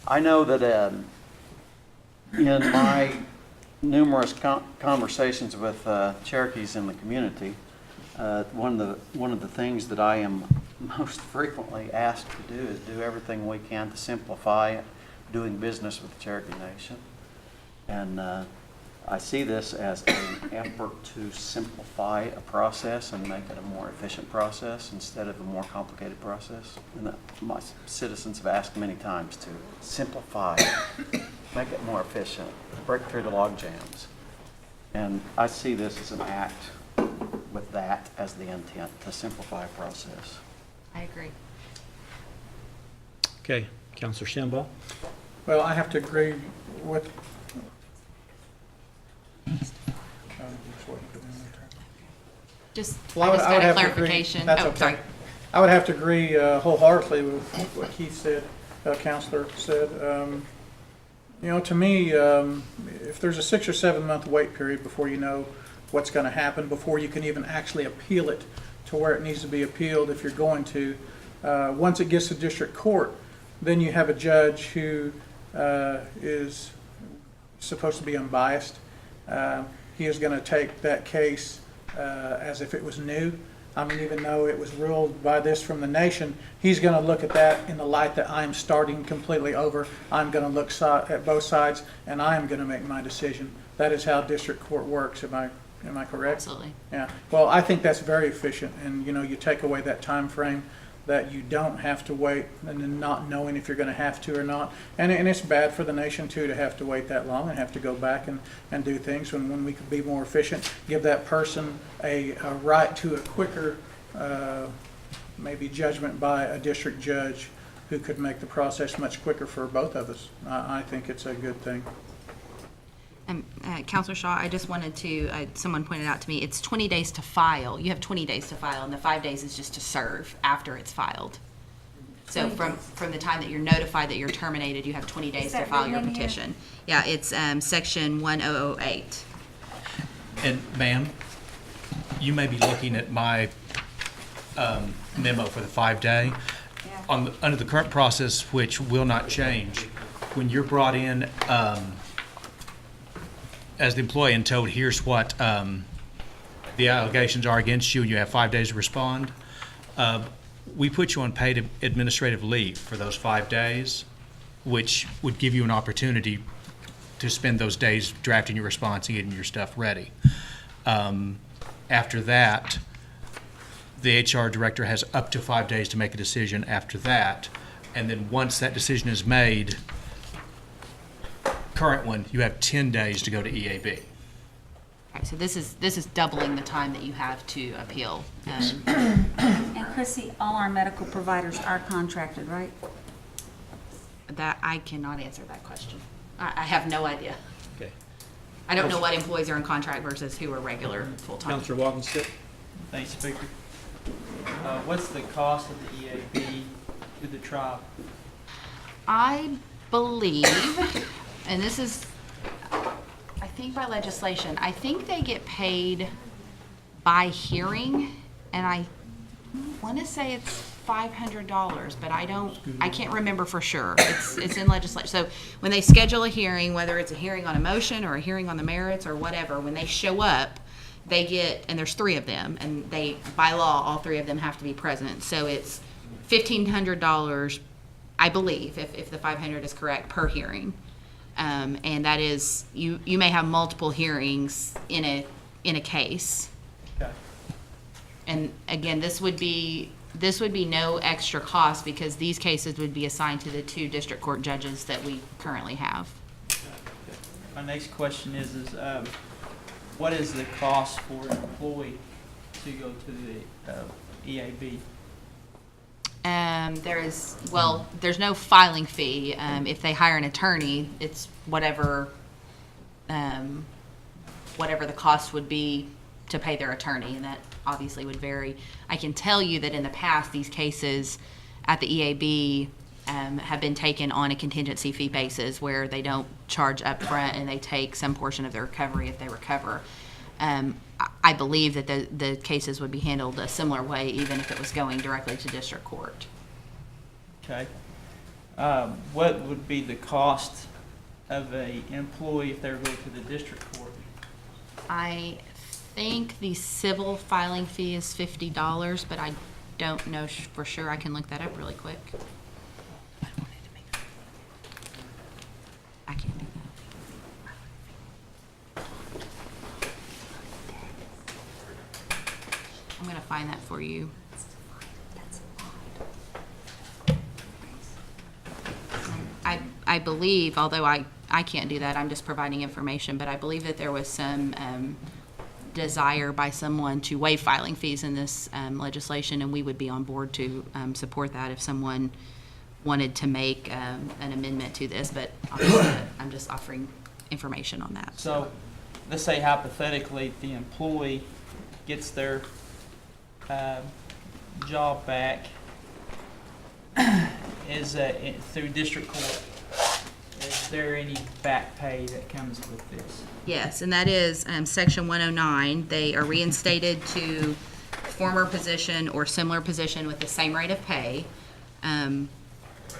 I know that in my numerous conversations with Cherokees in the community, one of the things that I am most frequently asked to do is do everything we can to simplify doing business with the Cherokee Nation. And I see this as an effort to simplify a process and make it a more efficient process instead of a more complicated process. And my citizens have asked many times to simplify, make it more efficient, break through the log jams. And I see this as an act with that as the intent, to simplify a process. I agree. Okay, Counselor Shambaugh? Well, I have to agree with. Just, Well, I just I would got a have to agree. clarification. That's Oh, okay. sorry. I would have to agree wholeheartedly with what Keith said, Counselor said. You know, to me, if there's a 6 or 7 month wait period before you know what's going to happen, before you can even actually appeal it to where it needs to be appealed, if you're going to, once it gets to district court, then you have a judge who is supposed to be unbiased. He is going to take that case as if it was new. I mean, even though it was ruled by this from the nation, he's going to look at that in the light that I'm starting completely over. I'm going to look at both sides, and I'm going to make my decision. That is how district court works. Am I correct? Absolutely. Yeah. Well, I think that's very efficient, and you know, you take away that time frame that you don't have to wait, and then not knowing if you're going to have to or not. And it's bad for the nation too to have to wait that long and have to go back and do things when we could be more efficient, give that person a right to a quicker maybe judgment by a district judge who could make the process much quicker for both of us. I think it's a good thing. Counselor Shaw, I just wanted to, someone pointed out to me, it's 20 days to file. You have 20 days to file, and the 5 days is just to serve after it's filed. So from the time that you're notified that you're terminated, you have 20 days to file your petition. Yeah, it's section 1008. And ma'am, you may be looking at my memo for the 5-day. Under the current process, which will not change, when you're brought in as the employee and told, here's what the allegations are against you, and you have 5 days to respond, we put you on paid administrative leave for those 5 days, which would give you an opportunity to spend those days drafting your response and getting your stuff ready. After that, the HR director has up to 5 days to make a decision after that, and then once that decision is made, current one, you have 10 days to go to EAB. Okay, so this is doubling the time that you have to appeal. And Chrissy, all our medical providers are contracted, right? That, I cannot answer that question. I have no idea. Okay. I don't know what employees are on contract versus who are regular full-time. Counselor Walkinsett? Thanks, Speaker. What's the cost of the EAB to the tribe? I believe, and this is, I think by legislation, I think they get paid by hearing, and I want to say it's $500, but I can't remember for sure. It's in legislation. So when they schedule a hearing, whether it's a hearing on a motion or a hearing on the merits or whatever, when they show up, they get, and there's 3 of them, and they, by law, all 3 of them have to be present. So it's $1,500, I believe, if the 500 is correct, per hearing. And that is, you may have multiple hearings in a case. Okay. And again, this would be no extra cost because these cases would be assigned to the 2 district court judges that we currently have. My next question is what is the cost for an employee to go to the EAB? There's no filing fee. If they hire an attorney, it's whatever the cost would be to pay their attorney, and that obviously would vary. I can tell you that in the past, these cases at the EAB have been taken on a contingency fee basis where they don't charge up front and they take some portion of their recovery if they recover. I believe that the cases would be handled a similar way even if it was going directly to district court. Okay. What would be the cost of an employee if they were going to the district court? I think the civil filing fee is $50, but don't know for sure. I can look that up really quick. I can't do that. I'm going to find that for you. I believe, although I can't do that, I'm just providing information, but I believe that there was some desire by someone to waive filing fees in this legislation, and we would be on board to support that if someone wanted to make an amendment to this, but obviously I'm just offering information on that. So, let's say hypothetically, the employee gets their job back through district court. Is there any back pay that comes with this? Yes, and that is Section 109. They are reinstated to former position or similar position with the same rate of pay. So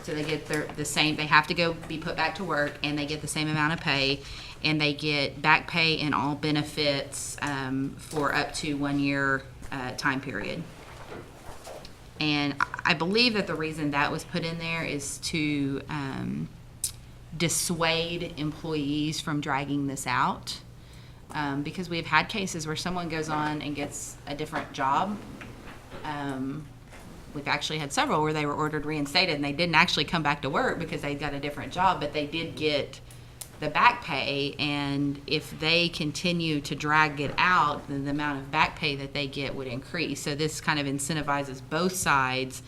they get the same, they have to go be put back to work, and they get the same amount of pay, and they get back pay and all benefits for up to 1 year time period. And I believe that the reason that was put in there is to dissuade employees from dragging this out, because we've had cases where someone goes on and gets a different job. We've actually had several where they were ordered reinstated and they didn't actually come back to work because they got a different job, but they did get the back pay, and if they continue to drag it out, then the amount of back pay that they get would increase. So this kind of incentivizes both sides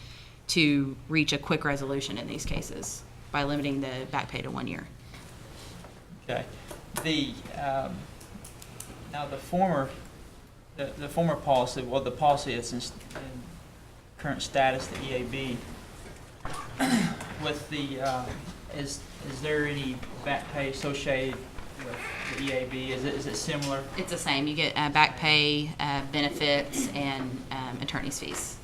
to reach a quick resolution in these cases by limiting the back pay to 1 year. Okay. Now the former policy, well, the policy that's in current status, the EAB, with the is there any back pay associated with the EAB? Is it similar? It's the same. You get back pay, benefits, and attorney's fees.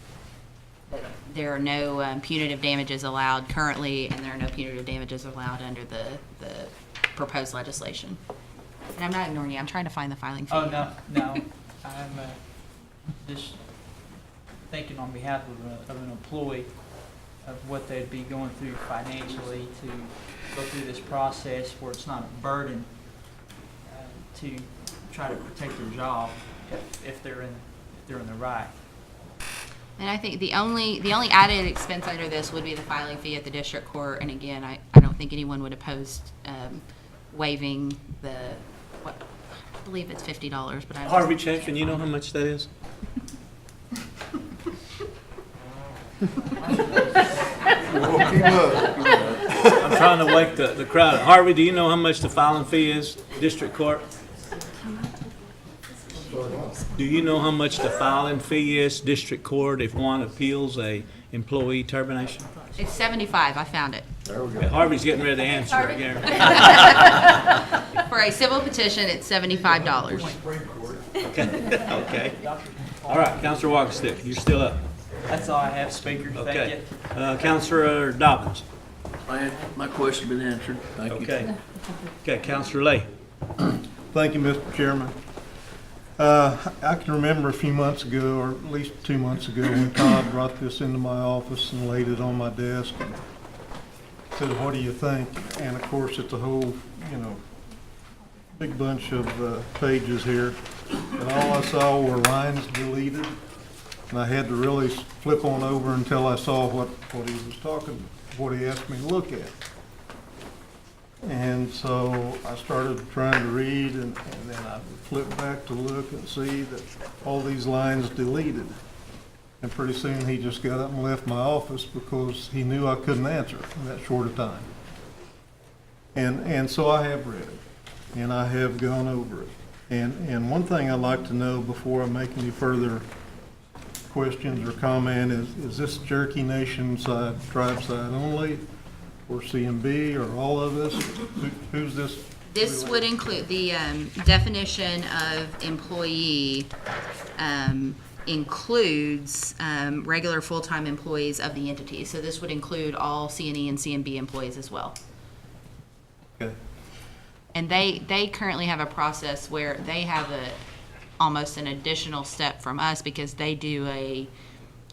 There are no punitive damages allowed currently, and there are no punitive damages allowed under the proposed legislation. And I'm not ignoring you. I'm trying to find the filing fee. Oh, no. I'm just thinking on behalf of an employee of what they'd be going through financially to go through this process where it's not a burden to try to protect their job if they're in the right. And I think the only added expense under this would be the filing fee at the district court. And again, I don't think anyone would oppose waiving I believe it's $50, but I Harvey Chapin, you know how much that is? I'm trying to wake the crowd. Harvey, do you know how much the filing fee is, district court? Do you know how much the filing fee is, district court, if one appeals a employee termination? It's $75. I found it. There we go. Harvey's getting ready to answer again. For a civil petition, it's $75. Okay. All right, Councilor Walkerstick, you're still up. That's all I have, Speaker. Okay. Thank you. Councilor Dobbins. My question's been answered. Thank you. Okay, Councilor Lay. Thank you, Mr. Chairman. I can remember a few months ago, or at least 2 months ago, when Todd brought this into my office and laid it on my desk and said, "What do you think?" And of course, it's a whole, big bunch of pages here. And all I saw were lines deleted, and I had to really flip on over until I saw what he was talking, what he asked me to look at. And so I started trying to read, and then I flipped back to look and see that all these lines deleted. And pretty soon he just got up and left my office because he knew I couldn't answer in that short a time. And so I have read it, and I have gone over it. And one thing I'd like to know before I make any further questions or comment is this Cherokee Nation side, tribe side only, or CMB, or all of us? Who's this? This would include the definition of employee includes regular full-time employees of the entity. So this would include all CNE and CMB employees as well. Okay. And they currently have a process where they have almost an additional step from us because they do a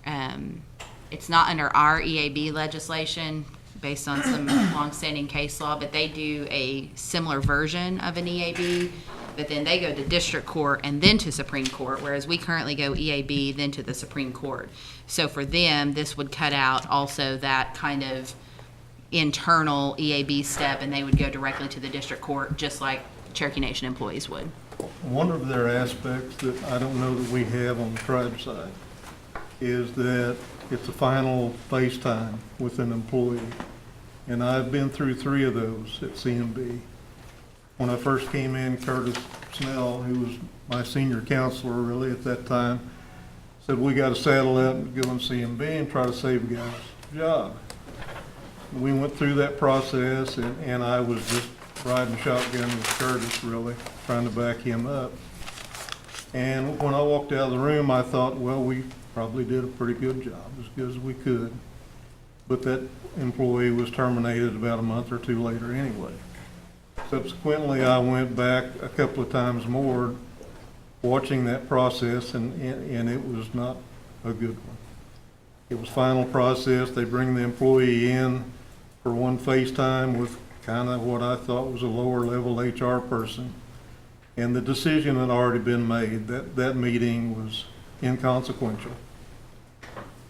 It's not under our EAB legislation based on some longstanding case law, but they do a similar version of an EAB, but then they go to district court and then to Supreme Court, whereas we currently go EAB, then to the Supreme Court. So for them, this would cut out also that kind of internal EAB step, and they would go directly to the district court, just like Cherokee Nation employees would. One of their aspects that I don't know that we have on the tribe side is that it's a final face time with an employee. And I've been through 3 of those at CMB. When I first came in, Curtis Snell, who was my senior counselor really at that time, said, we got to saddle up and go and CMB and try to save a guy's job. We went through that process, and I was just riding shotgun with Curtis, really, trying to back him up. And when I walked out of the room, I thought, well, we probably did a pretty good job, as good as we could. But that employee was terminated about a month or 2 later anyway. Subsequently, I went back a couple of times more, watching that process, and it was not a good one. It was final process. They bring the employee in for one FaceTime with kind of what I thought was a lower level HR person. And the decision had already been made. That meeting was inconsequential.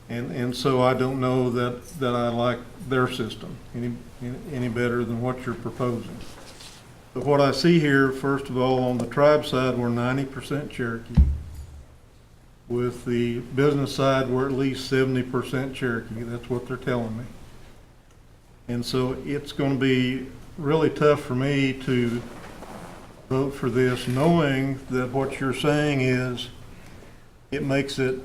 And so I don't know that I like their system any better than what you're proposing. But what I see here, first of all, on the tribe side, we're 90% Cherokee. With the business side, we're at least 70% Cherokee. That's what they're telling me. And so it's going to be really tough for me to vote for this, knowing that what you're saying is it makes it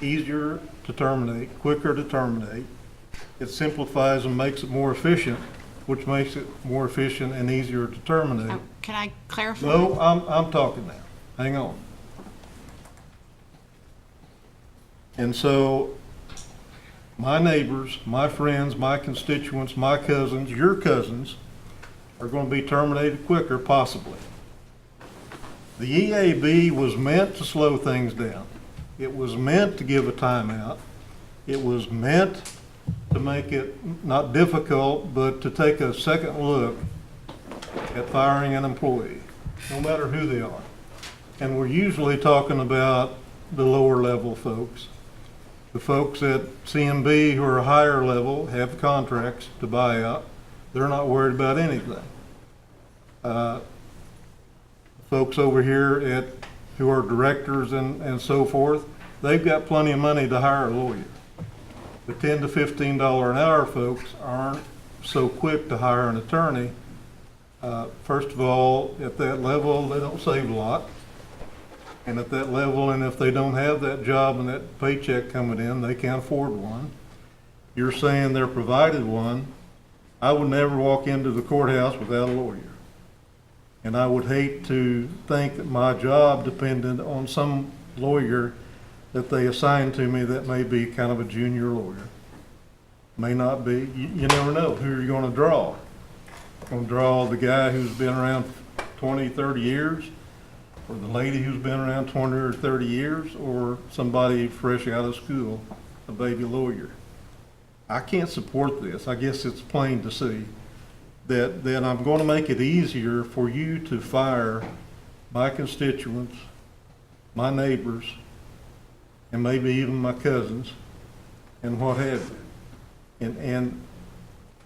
easier to terminate, quicker to terminate. It simplifies and makes it more efficient, which makes it more efficient and easier to terminate. Can I clarify? No, I'm talking now. Hang on. And so my neighbors, my friends, my constituents, my cousins, your cousins are going to be terminated quicker, possibly. The EAB was meant to slow things down. It was meant to give a timeout. It was meant to make it not difficult, but to take a second look at firing an employee, no matter who they are. And we're usually talking about the lower level folks. The folks at CMB who are higher level have contracts to buy out. They're not worried about anything. Folks over here who are directors and so forth, they've got plenty of money to hire a lawyer. The $10 to $15 an hour folks aren't so quick to hire an attorney. First of all, at that level, they don't save a lot. And at that level, and if they don't have that job and that paycheck coming in, they can't afford one. You're saying they're provided one. I would never walk into the courthouse without a lawyer. And I would hate to think that my job depended on some lawyer that they assign to me that may be kind of a junior lawyer. May not be. You never know who you're going to draw. Going to draw the guy who's been around 20, 30 years, or the lady who's been around 20 or 30 years, or somebody fresh out of school, a baby lawyer. I can't support this. I guess it's plain to see that I'm going to make it easier for you to fire my constituents, my neighbors, and maybe even my cousins, and what have you. And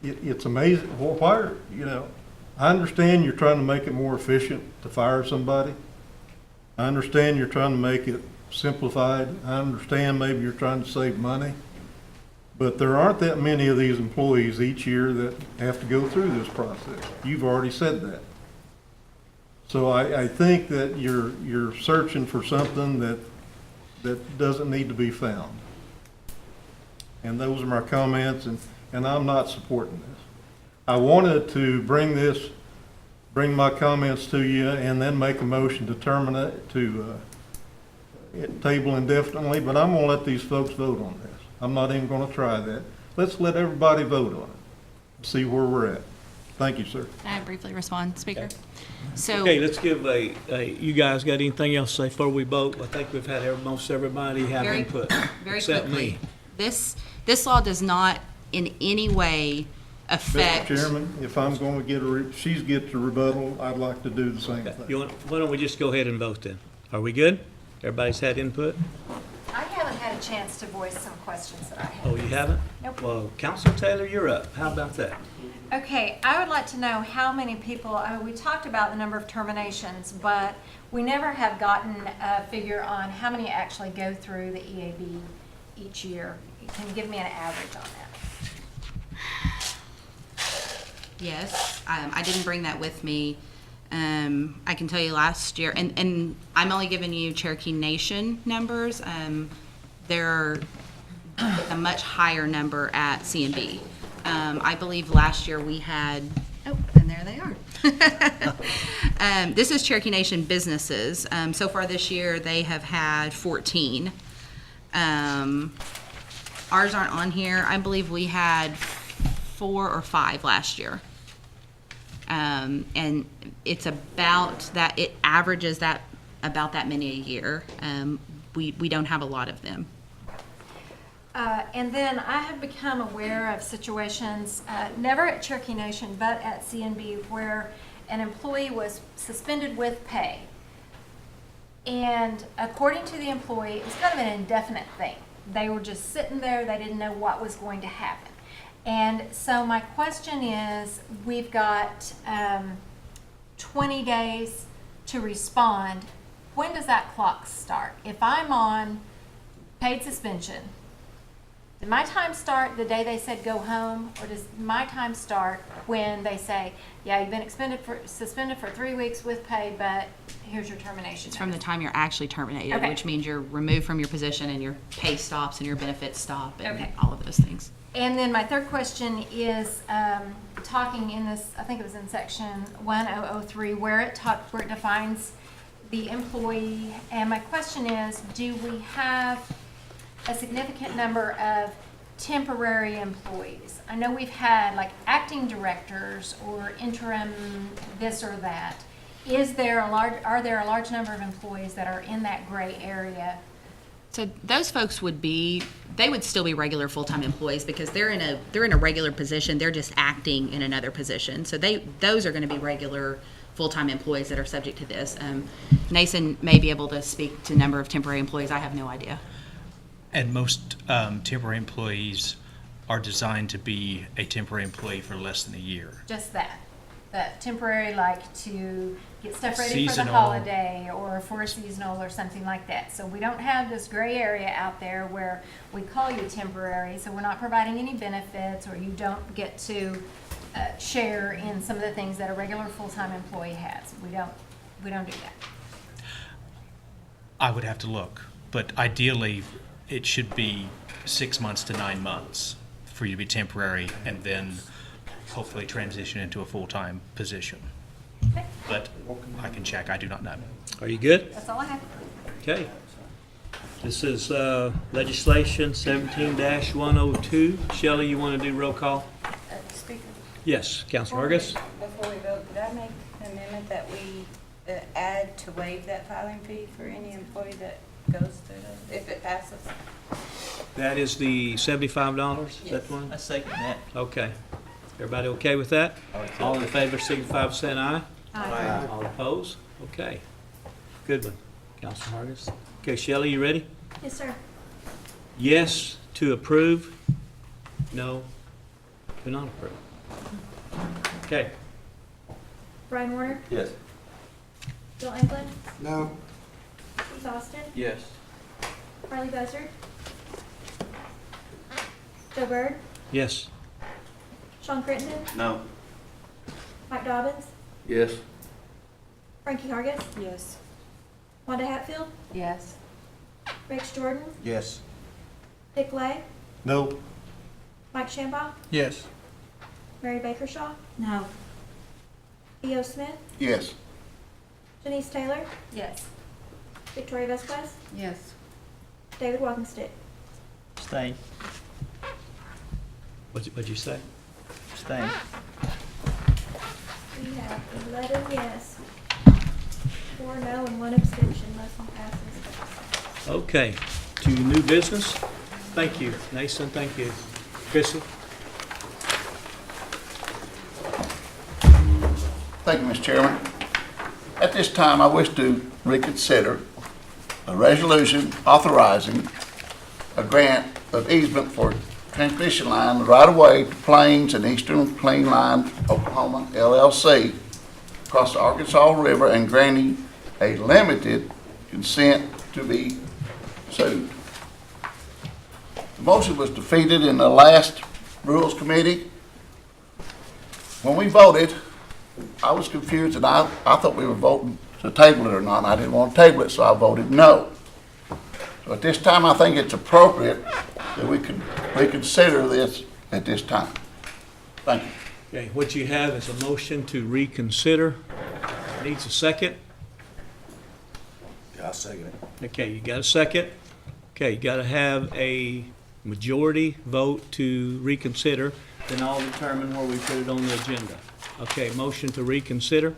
it's amazing. Well, why, I understand you're trying to make it more efficient to fire somebody. I understand you're trying to make it simplified. I understand maybe you're trying to save money. But there aren't that many of these employees each year that have to go through this process. You've already said that. So I think that you're searching for something that doesn't need to be found. And those are my comments, and I'm not supporting this. I wanted to bring my comments to you and then make a motion to terminate, table indefinitely, but I'm going to let these folks vote on this. I'm not even going to try that. Let's let everybody vote on it, see where we're at. Thank you, sir. Can I briefly respond, Speaker? So. Okay, let's give you guys got anything else to say before we vote? I think we've had most everybody have Very- input, Very except quickly. me. This law does not in any way Mr. affect. Chairman, if I'm going to get she gets a rebuttal, I'd like to do the same thing. Why don't we just go ahead and vote then? Are we good? Everybody's had input? I haven't had a chance to voice some questions that I have. Oh, you haven't? Nope. Well, Counselor Taylor, you're up. How about that? Okay, I would like to know how many people, I mean, we talked about the number of terminations, but we never have gotten a figure on how many actually go through the EAB each year. Can you give me an average on that? Yes, I didn't bring that with me. I can tell you last year, and I'm only giving you Cherokee Nation numbers. They're a much higher number at CNB. I believe last year we had, oh, and there they are. This is Cherokee Nation businesses. So far this year, they have had 14. Ours aren't on here. I believe we had 4 or 5 last year. And it's about that, it averages that about that many a year. We don't have a lot of them. And then I have become aware of situations, never at Cherokee Nation, but at CNB, where an employee was suspended with pay. And according to the employee, it was kind of an indefinite thing. They were just sitting there, they didn't know what was going to happen. And so my question is, we've got 20 days to respond. When does that clock start? If I'm on paid suspension, did my time start the day they said go home, or does my time start when they say, yeah, you've been suspended for 3 weeks with pay, but here's your termination? It's from the time you're actually terminated, Okay. which means you're removed from your position and your pay stops and your benefits stop and Okay. all of those things. And then my third question is talking in this, I think it was in section 1003, where it defines the employee. And my question is, do we have a significant number of temporary employees? I know we've had like acting directors or interim this or that. Are there a large number of employees that are in that gray area? So those folks they would still be regular full-time employees because they're in a regular position. They're just acting in another position. So those are going to be regular full-time employees that are subject to this. Nason may be able to speak to number of temporary employees. I have no idea. And most temporary employees are designed to be a temporary employee for less than a year. Just that temporary, like to get stuff ready for the Seasonal. holiday or for a seasonal or something like that. So we don't have this gray area out there where we call you temporary, so we're not providing any benefits, or you don't get to share in some of the things that a regular full-time employee has. We don't do that. I would have to look, but ideally, it should be 6 months to 9 months for you to be temporary and then hopefully transition into a full-time position. Okay. But I can check, I do not know. Are you good? That's all I have. Okay. This is legislation 17-102. Shelley, you want to do roll call? Speaker, Yes, Councilor Hargis? before we vote, could I make an amendment that we add to waive that filing fee for any employee that goes through those, if it passes? That is the $75? Is that the one? I second that. Okay. Everybody okay with that? All in favor, signify by saying aye. Aye. All opposed? Okay. Good one, Councilor Hargis. Okay, Shelley, you ready? Yes, sir. Yes to approve? No to not approve? Okay. Brian Warner, Yes. Bill Englund, No. Keith Austin, Yes. Riley Buzzard, Joe Byrd, Yes. Sean Crittenden, No. Mike Dobbins, Yes. Frankie Hargis, Yes. Wanda Hatfield, Yes. Rex Jordan, Yes. Dick Lay, No. Mike Shambaugh, Yes. Mary Bakershaw, No. E.O. Smith, Yes. Janice Taylor, Yes. Victoria Vesquez, Yes. David Walkenstick. Stay. What'd you say? Stay. 11 yes. 4 no and 1 abstention. Motion passes. Okay, to new business. Thank you, Nathan, thank you. Chrissy? Thank you, Mr. Chairman. At this time, I wish to reconsider a resolution authorizing a grant of easement for transmission line right-of-way to Plains and Eastern Plain Line, Oklahoma, LLC, across the Arkansas River and granting a limited consent to be sued. The motion was defeated in the last Rules Committee. When we voted, I was confused, and I thought we were voting to table it or not, and I didn't want to table it, so I voted no. So at this time, I think it's appropriate that we could reconsider this at this time. Thank you. Okay, what you have is a motion to reconsider. Needs a second? Yeah, I'll second it. Okay, you got a second? Okay, you gotta have a majority vote to reconsider, then I'll determine where we put it on the agenda. Okay, motion to reconsider.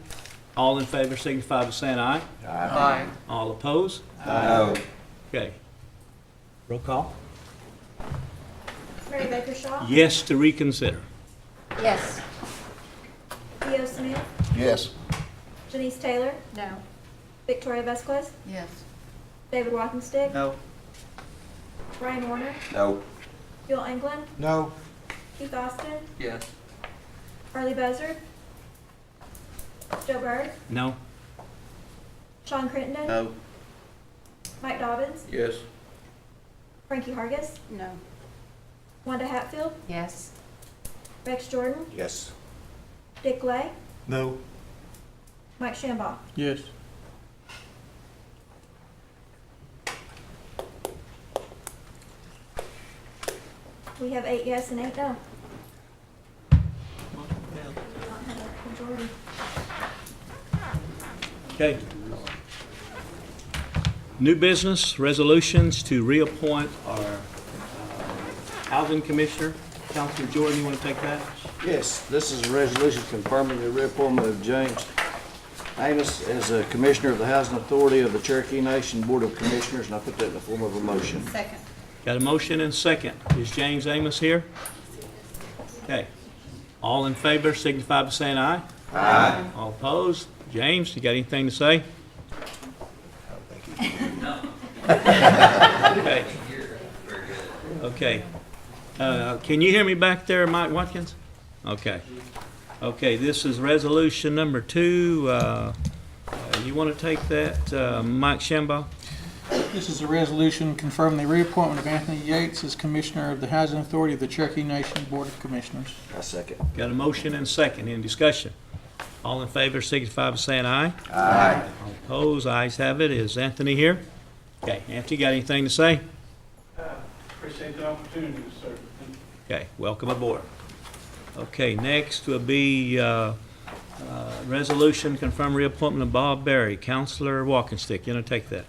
All in favor signify by saying aye. Aye. All opposed? No. Okay. Roll call. Mary Baker Shaw. Yes to reconsider. Yes. Theo Smith. Yes. Janice Taylor. No. Victoria Vasquez. Yes. David Walkenstick. No. Brian Warner. No. Bill England. No. Keith Austin. Yes. Harley Buzzard. Joe Byrd. No? Sean Crittenden. No. Mike Dobbins. Yes. Frankie Hargis. No. Wanda Hatfield. Yes. Rex Jordan. Yes. Dick Lay. No. Mike Shambaugh. Yes. We have 8 yes and 8 no. Majority. Okay. New business, resolutions to reappoint our housing commissioner. Councilor Jordan, you want to take that? Yes, this is a resolution confirming the reappointment of James Amos as a Commissioner of the Housing Authority of the Cherokee Nation Board of Commissioners, and I put that in the form of a motion. Second. Got a motion and second. Is James Amos here? Okay. All in favor signify by saying aye. Aye. All opposed? James, you got anything to say? Okay. Okay. Can you hear me back there, Mike Watkins? Okay. Okay, this is resolution number 2. You want to take that, Mike Shambaugh? This is a resolution confirming the reappointment of Anthony Yates as Commissioner of the Housing Authority of the Cherokee Nation Board of Commissioners. I second. Got a motion and second. Any discussion? All in favor signify by saying aye. Aye. All opposed? Ayes have it. Is Anthony here? Okay, Anthony, got anything to say? Appreciate the opportunity, sir. Okay, welcome aboard. Okay, next will be resolution confirm reappointment of Bob Berry. Counselor Walkenstick, you want to take that?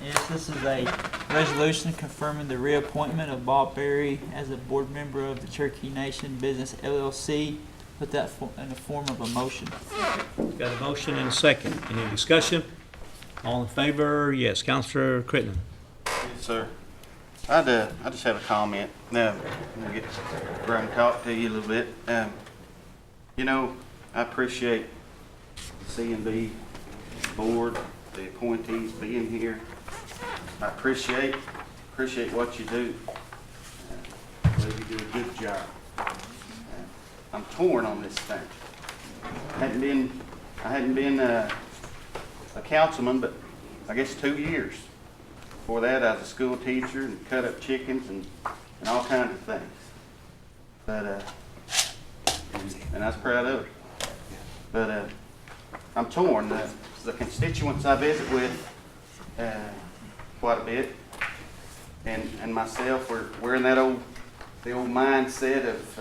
Yes, this is a resolution confirming the reappointment of Bob Berry as a board member of the Cherokee Nation Business LLC. Put that in the form of a motion. Got a motion and a second. Any discussion? All in favor? Yes. Counselor Crittenden. Yes, sir. I just have a comment. Now, I'm gonna get around and talk to you a little bit. You know, I appreciate the C&B board, the appointees being here. I appreciate what you do. I believe you do a good job. I'm torn on this thing. I hadn't been a councilman, but I guess 2 years. Before that, I was a school teacher and cut up chickens and all kinds of things. But and I was proud of it. But I'm torn. The constituents I visit with quite a bit, and myself, we're in the old mindset of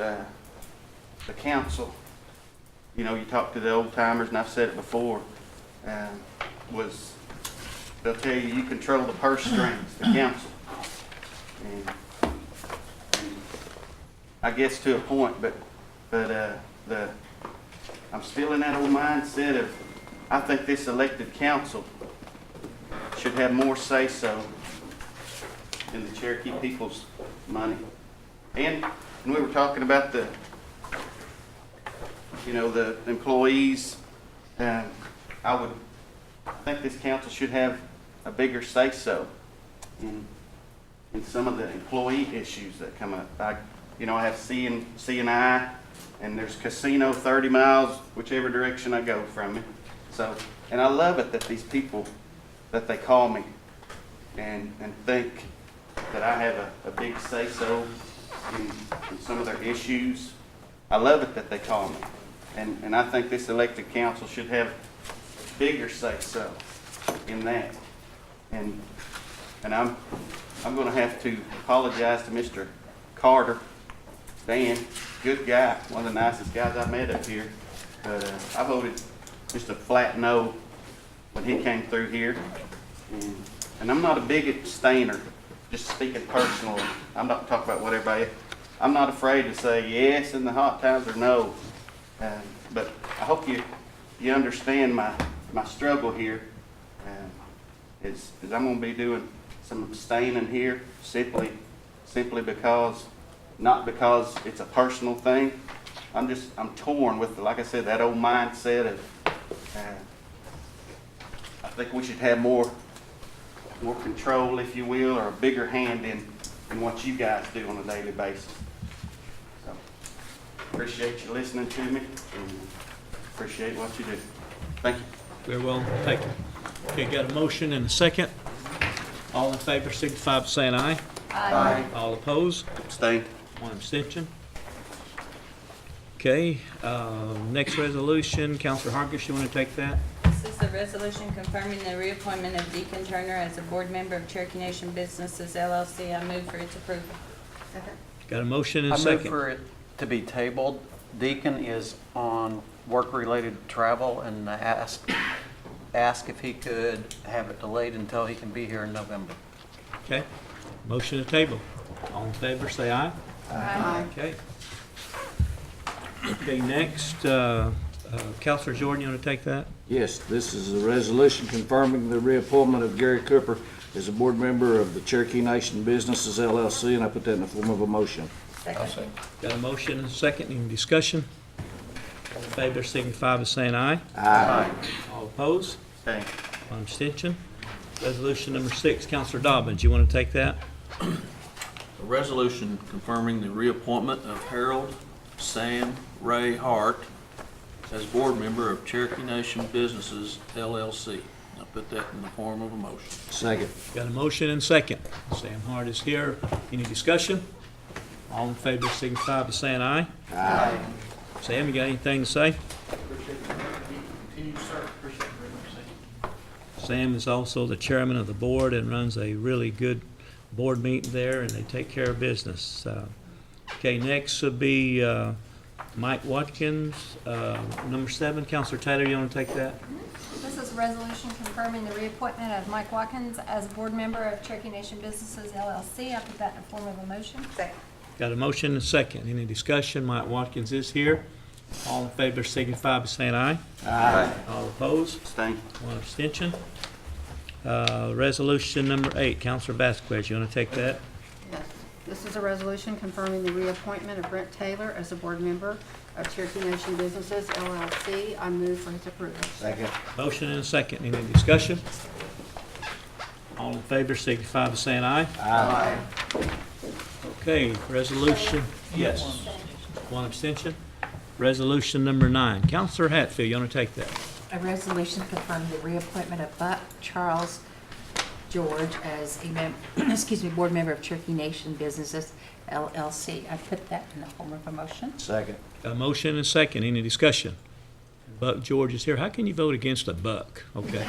the council. You know, you talk to the old timers, and I've said it before. They'll tell you you control the purse strings, the council, and I guess to a point, but the I'm still in that old mindset of, I think this elected council should have more say-so in the Cherokee people's money. And we were talking about the employees. I think this council should have a bigger say-so in some of the employee issues that come up. I have C&I, and there's casino 30 miles, whichever direction I go from it. So, and I love it that these people, that they call me and think that I have a big say-so in some of their issues. I love it that they call me. And I think this elected council should have bigger say-so in that. And I'm going to have to apologize to Mr. Carter. Dan, good guy, one of the nicest guys I met up here. But I voted just a flat no when he came through here. And I'm not a big abstainer, just speaking personally. I'm not talking about what everybody, I'm not afraid to say yes in the hot times or no. But I hope you understand my struggle here. Is I'm going to be doing some abstaining here simply because, not because it's a personal thing. I'm torn with, like I said, that old mindset of, I think we should have more control, if you will, or a bigger hand in what you guys do on a daily basis. So, appreciate you listening to me, and appreciate what you do. Thank you. Very well, thank you. Okay, got a motion and a second. All in favor signify by saying aye. Aye. All opposed? Abstain. One abstention. Okay, next resolution, Councilor Hargis, you want to take that? This is the resolution confirming the reappointment of Deacon Turner as a board member of Cherokee Nation Businesses LLC. I move for its approval. Got a motion and a I move second. for it to be tabled. Deacon is on work-related travel and ask if he could have it delayed until he can be here in November. Okay, motion to table. All in favor, say aye. Aye. Okay. Okay, next, Councilor Jordan, you want to take that? Yes, this is a resolution confirming the reappointment of Gary Cooper as a board member of the Cherokee Nation Businesses LLC, and I put that in the form of a motion. Second. Got a motion and a second, any discussion? All in favor signify by saying aye. Aye. All opposed? Abstain. One abstention. Resolution number 6, Councilor Dobbins, you want to take that? A resolution confirming the reappointment of Harold Sam Ray Hart as board member of Cherokee Nation Businesses LLC. I'll put that in the form of a motion. Second. Got a motion and second. Sam Hart is here. Any discussion? All in favor signify by saying aye. Aye. Sam, you got anything to say? Sam is also the chairman of the board and runs a really good board meeting there, and they take care of business. Okay, next would be Mike Watkins, number 7. Councilor Taylor, you want to take that? This is a resolution confirming the reappointment of Mike Watkins as a board member of Cherokee Nation Businesses LLC. I put that in the form of a motion. Second. Got a motion and a second. Any discussion? Mike Watkins is here. All in favor signify by saying aye. Aye. All opposed? Abstain. One abstention. Resolution number 8, Councilor Vasquez, you want to take that? Yes. This is a resolution confirming the reappointment of Brent Taylor as a board member of Cherokee Nation Businesses LLC. I move for his approval. Second. Motion and a second. Any discussion? All in favor signify by saying aye. Aye. Okay, resolution, yes. One abstention. Resolution number 9. Councilor Hatfield, you want to take that? A resolution confirming the reappointment of Buck Charles George as a board member of Cherokee Nation Businesses LLC. I put that in the form of a motion. Second. Got a motion and a second. Any discussion? Buck George is here. How can you vote against a buck? Okay.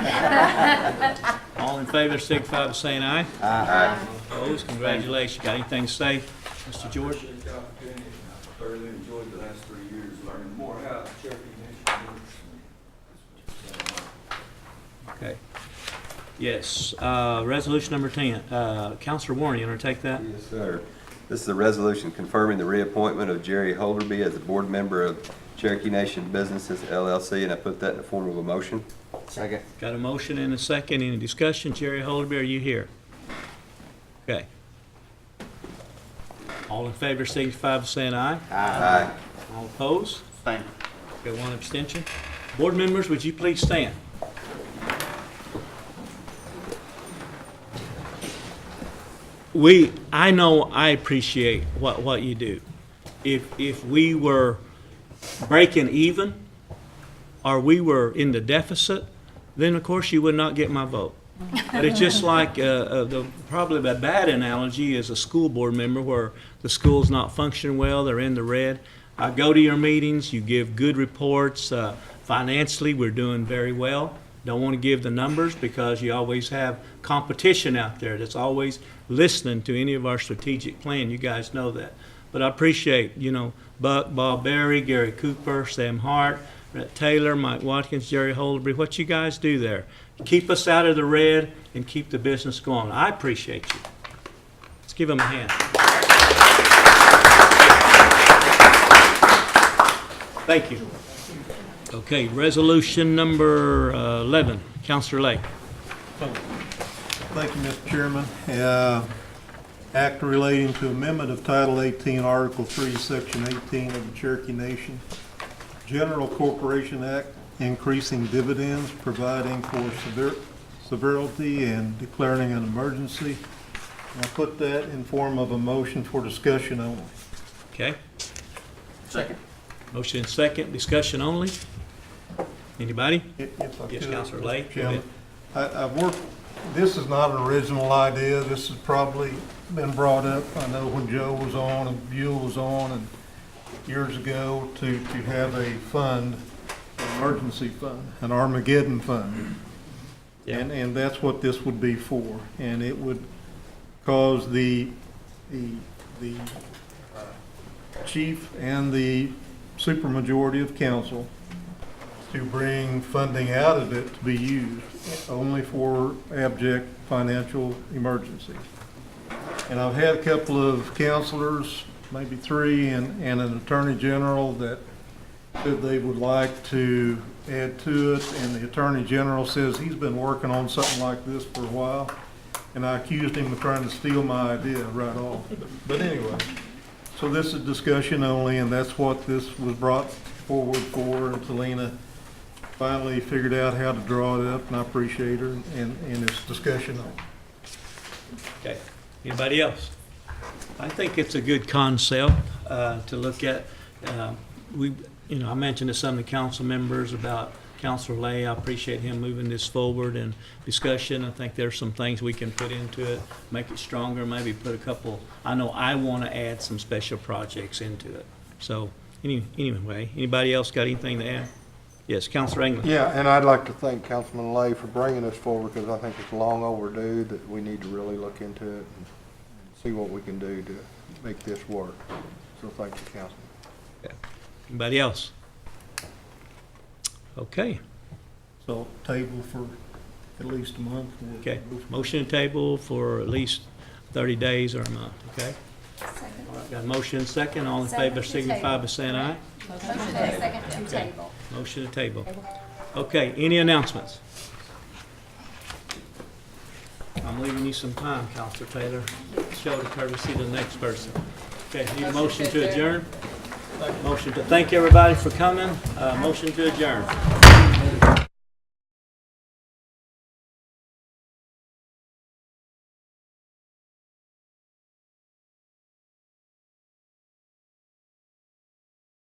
All in favor signify by saying aye. Aye. All opposed? Congratulations. Got anything to say, Mr. George? Appreciate the opportunity. I thoroughly enjoyed the last 3 years learning more about Cherokee Nation. Okay. Yes, resolution number 10. Councilor Warren, you want to take that? Yes, sir. This is a resolution confirming the reappointment of Jerry Holderby as a board member of Cherokee Nation Businesses LLC, and I put that in the form of a motion. Second. Got a motion and a second. Any discussion? Jerry Holderby, are you here? Okay. All in favor, signify by saying aye. Aye. All opposed? Stand. Okay, one abstention. Board members, would you please stand? I know I appreciate what you do. If we were breaking even, or we were in the deficit, then of course you would not get my vote. But it's just like, probably the bad analogy is a school board member where the school's not functioning well, they're in the red. I go to your meetings, you give good reports. Financially, we're doing very well. Don't want to give the numbers because you always have competition out there that's always listening to any of our strategic plan. You guys know that. But I appreciate, Buck, Bob Berry, Gary Cooper, Sam Hart, Rhett Taylor, Mike Watkins, Jerry Holderby, what you guys do there. Keep us out of the red and keep the business going. I appreciate you. Let's give them a hand. Thank you. Okay, resolution number 11, Councilor Lake. Thank you, Mr. Chairman. Act relating to amendment of Title 18, Article 3, Section 18 of the Cherokee Nation General Corporation Act, increasing dividends, providing for severity, and declaring an emergency. I'll put that in form of a motion for discussion only. Okay. Second. Motion and second, discussion only. Anybody? If I Yes, could, Councilor Lake. Go Chairman. ahead. I've worked, this is not an original idea. This has probably been brought up, I know when Joe was on and Buell was on and years ago, to have a fund, an emergency fund, an Armageddon fund. Yeah. And that's what this would be for. And it would cause the chief and the supermajority of council to bring funding out of it to be used only for abject financial emergencies. And I've had a couple of counselors, maybe three, and an attorney general that said they would like to add to it, and the attorney general says he's been working on something like this for a while, and I accused him of trying to steal my idea right off. But anyway, so this is discussion only, and that's what this was brought forward for, and Selena finally figured out how to draw it up, and I appreciate her, and it's discussion only. Okay. Anybody else? I think it's a good concept to look at. I mentioned to some of the council members about Councilor Lay. I appreciate him moving this forward and discussion. I think there's some things we can put into it, make it stronger, maybe put a couple. I know I want to add some special projects into it. So anyway, anybody else got anything to add? Yes, Councilor England. Yeah, and I'd like to thank Councilman Lay for bringing this forward, because I think it's long overdue that we need to really look into it and see what we can do to make this work. So thank you, Councilman. Okay. Anybody else? Okay. So table for at least a month. Okay. Motion to table for at least 30 days or a month. Okay. Second. All right, got a motion and second. All in favor signify by saying aye. Motion to second to table. Motion to table. Okay, any announcements? I'm leaving you some time, Counselor Taylor. Show the courtesy to the next person. Okay, need a motion to adjourn? Motion to thank everybody for coming. Motion to adjourn.